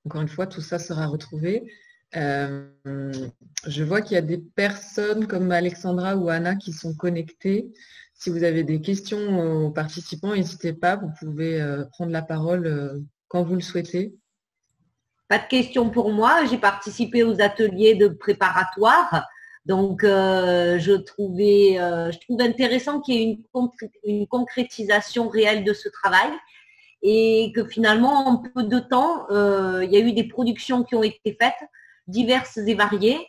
encore une fois, tout ça sera retrouvé. Je vois qu'il y a des personnes comme Alexandra ou Anna qui sont connectées. Si vous avez des questions aux participants, n'hésitez pas, vous pouvez prendre la parole quand vous le souhaitez. Pas de questions pour moi, j'ai participé aux ateliers de préparatoire, donc je trouve intéressant qu'il y ait une concrétisation réelle de ce travail. Et que finalement, en peu de temps, il y a eu des productions qui ont été faites, diverses et variées,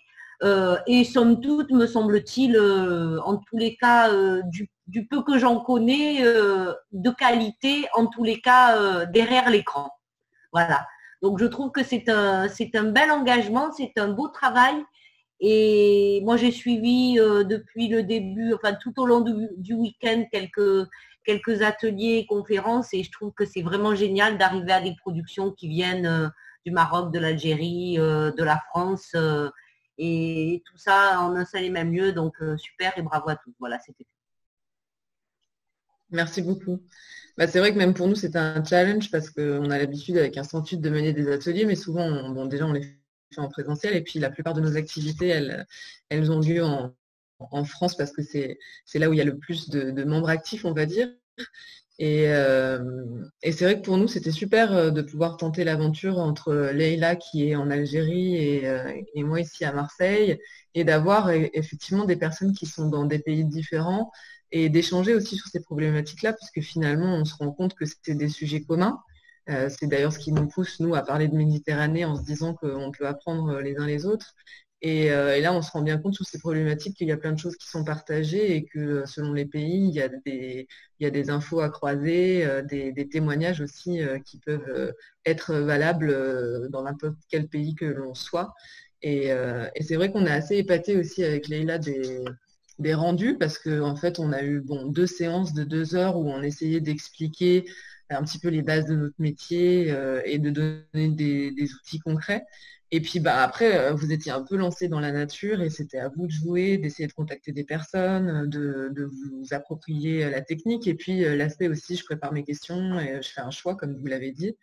et somme toute, me semble-t-il, en tous les cas, du peu que j'en connais, de qualité, en tous les cas, derrière l'écran. Voilà. Donc, je trouve que c'est un bel engagement, c'est un beau travail. Et moi, j'ai suivi depuis le début, enfin tout au long du week-end, quelques ateliers, conférences, et je trouve que c'est vraiment génial d'arriver à des productions qui viennent du Maroc, de l'Algérie, de la France, et tout ça en un seul et même lieu. Donc, super et bravo à tous. Voilà, c'était tout. Merci beaucoup. C'est vrai que même pour nous, c'est un challenge parce qu'on a l'habitude avec un centre de mener des ateliers, mais souvent, déjà, on les fait en présentiel, et puis la plupart de nos activités, elles ont lieu en France parce que c'est là où il y a le plus de membres actifs, on va dire. Et c'est vrai que pour nous, c'était super de pouvoir tenter l'aventure entre Leïla qui est en Algérie et moi ici à Marseille, et d'avoir effectivement des personnes qui sont dans des pays différents et d'échanger aussi sur ces problématiques-là, parce que finalement, on se rend compte que c'est des sujets communs. C'est d'ailleurs ce qui nous pousse, nous, à parler de Méditerranée en se disant qu'on peut apprendre les uns les autres. Et là, on se rend bien compte sur ces problématiques qu'il y a plein de choses qui sont partagées et que selon les pays, il y a des infos à croiser, des témoignages aussi qui peuvent être valables dans n'importe quel pays que l'on soit. Et c'est vrai qu'on est assez épaté aussi avec Leïla des rendus, parce qu'en fait, on a eu 2 séances de 2 heures où on essayait d'expliquer un petit peu les bases de notre métier et de donner des outils concrets. Et puis après, vous étiez un peu lancé dans la nature et c'était à vous de jouer, d'essayer de contacter des personnes, de vous approprier la technique. Et puis l'aspect aussi, je prépare mes questions et je fais un choix, comme vous l'avez dit.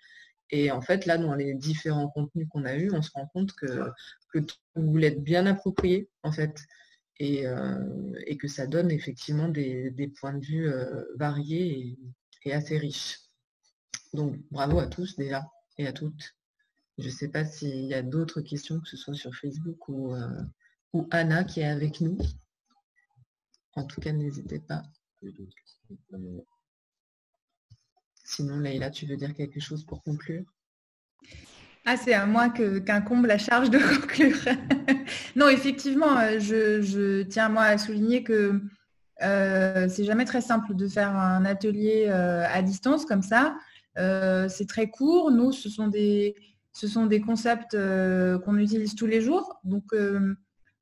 Et en fait, là, dans les différents contenus qu'on a eus, on se rend compte que vous l'êtes bien approprié, en fait, et que ça donne effectivement des points de vue variés et assez riches. Donc bravo à tous déjà et à toutes. Je ne sais pas s'il y a d'autres questions, que ce soit sur Facebook ou Anna qui est avec nous. En tout cas, n'hésitez pas. Sinon, Leïla, tu veux dire quelque chose pour conclure? Ah, c'est à moi qu'incombe la charge de conclure. Non, effectivement, je tiens moi à souligner que c'est jamais très simple de faire un atelier à distance comme ça. C'est très court. Nous, ce sont des concepts qu'on utilise tous les jours. Donc,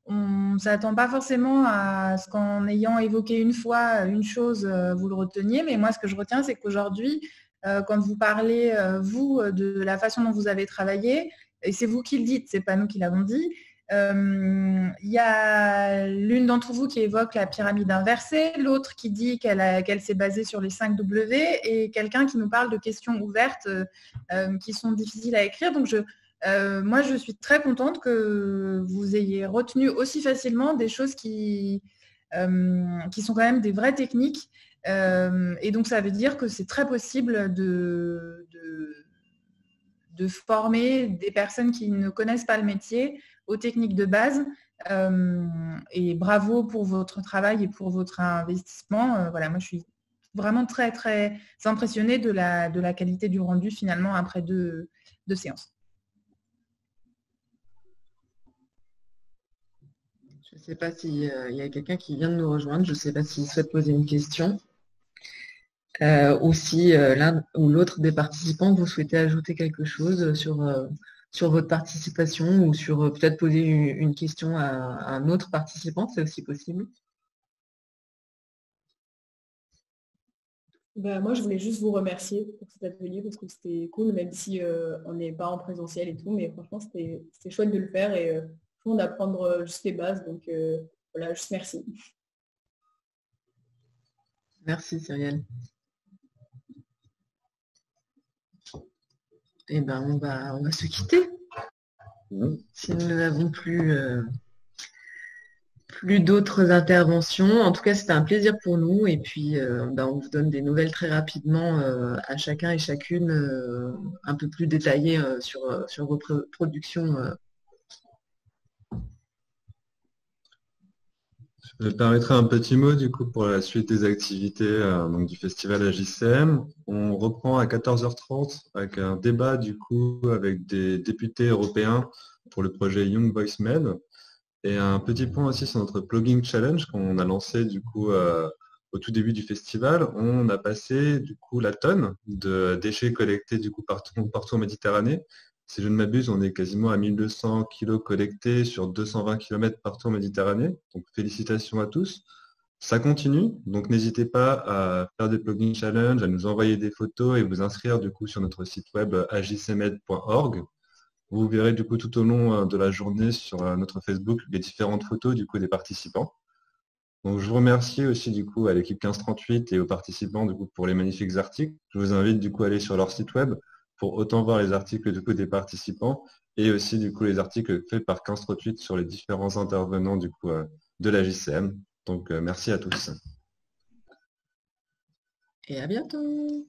on ne s'attend pas forcément à ce qu'en ayant évoqué une fois une chose, vous le reteniez. Mais moi, ce que je retiens, c'est qu'aujourd'hui, quand vous parlez, vous, de la façon dont vous avez travaillé, et c'est vous qui le dites, c'est pas nous qui l'avons dit, il y a l'une d'entre vous qui évoque la pyramide inversée, l'autre qui dit qu'elle s'est basée sur les 5 W, et quelqu'un qui nous parle de questions ouvertes qui sont difficiles à écrire. Donc, moi, je suis très contente que vous ayez retenu aussi facilement des choses qui sont quand même des vraies techniques. Et donc, ça veut dire que c'est très possible de former des personnes qui ne connaissent pas le métier aux techniques de base. Et bravo pour votre travail et pour votre investissement. Voilà, moi, je suis vraiment très, très impressionnée de la qualité du rendu finalement après deux séances. Je ne sais pas s'il y a quelqu'un qui vient de nous rejoindre. Je ne sais pas s'il souhaite poser une question. Ou si l'un ou l'autre des participants, vous souhaitez ajouter quelque chose sur votre participation ou sur peut-être poser une question à un autre participant, c'est aussi possible. Moi, je voulais juste vous remercier pour cet atelier parce que c'était cool, même si on n'est pas en présentiel et tout, mais franchement, c'était chouette de le faire et d'apprendre juste les bases. Donc voilà, juste merci. Merci Cyrielle. Eh ben, on va se quitter. Si nous n'avons plus d'autres interventions. En tout cas, c'était un plaisir pour nous. Et puis, on vous donne des nouvelles très rapidement à chacun et chacune, un peu plus détaillées sur vos productions. Je me permettrai un petit mot du coup pour la suite des activités donc, du festival AJCM. On reprend à 14h30 avec un débat du coup avec des députés européens pour le projet Young Voice Med. Et un petit point aussi sur notre Plugging Challenge qu'on a lancé du coup au tout début du festival. On a passé du coup la tonne de déchets collectés du coup partout en Méditerranée. Si je ne m'abuse, on est quasiment à 1200 kg collectés sur 220 km partout en Méditerranée. Donc félicitations à tous. Ça continue, donc n'hésitez pas à faire des Plugging Challenge, à nous envoyer des photos et vous inscrire du coup sur notre site web ajcmed.org. Vous verrez du coup tout au long de la journée sur notre Facebook les différentes photos du coup des participants. Donc je vous remercie aussi du coup à l'équipe 1538 et aux participants du coup pour les magnifiques articles. Je vous invite du coup à aller sur leur site web pour autant voir les articles du coup des participants et aussi du coup les articles faits par 1538 sur les différents intervenants du coup de la JCM. Donc merci à tous. Et à bientôt.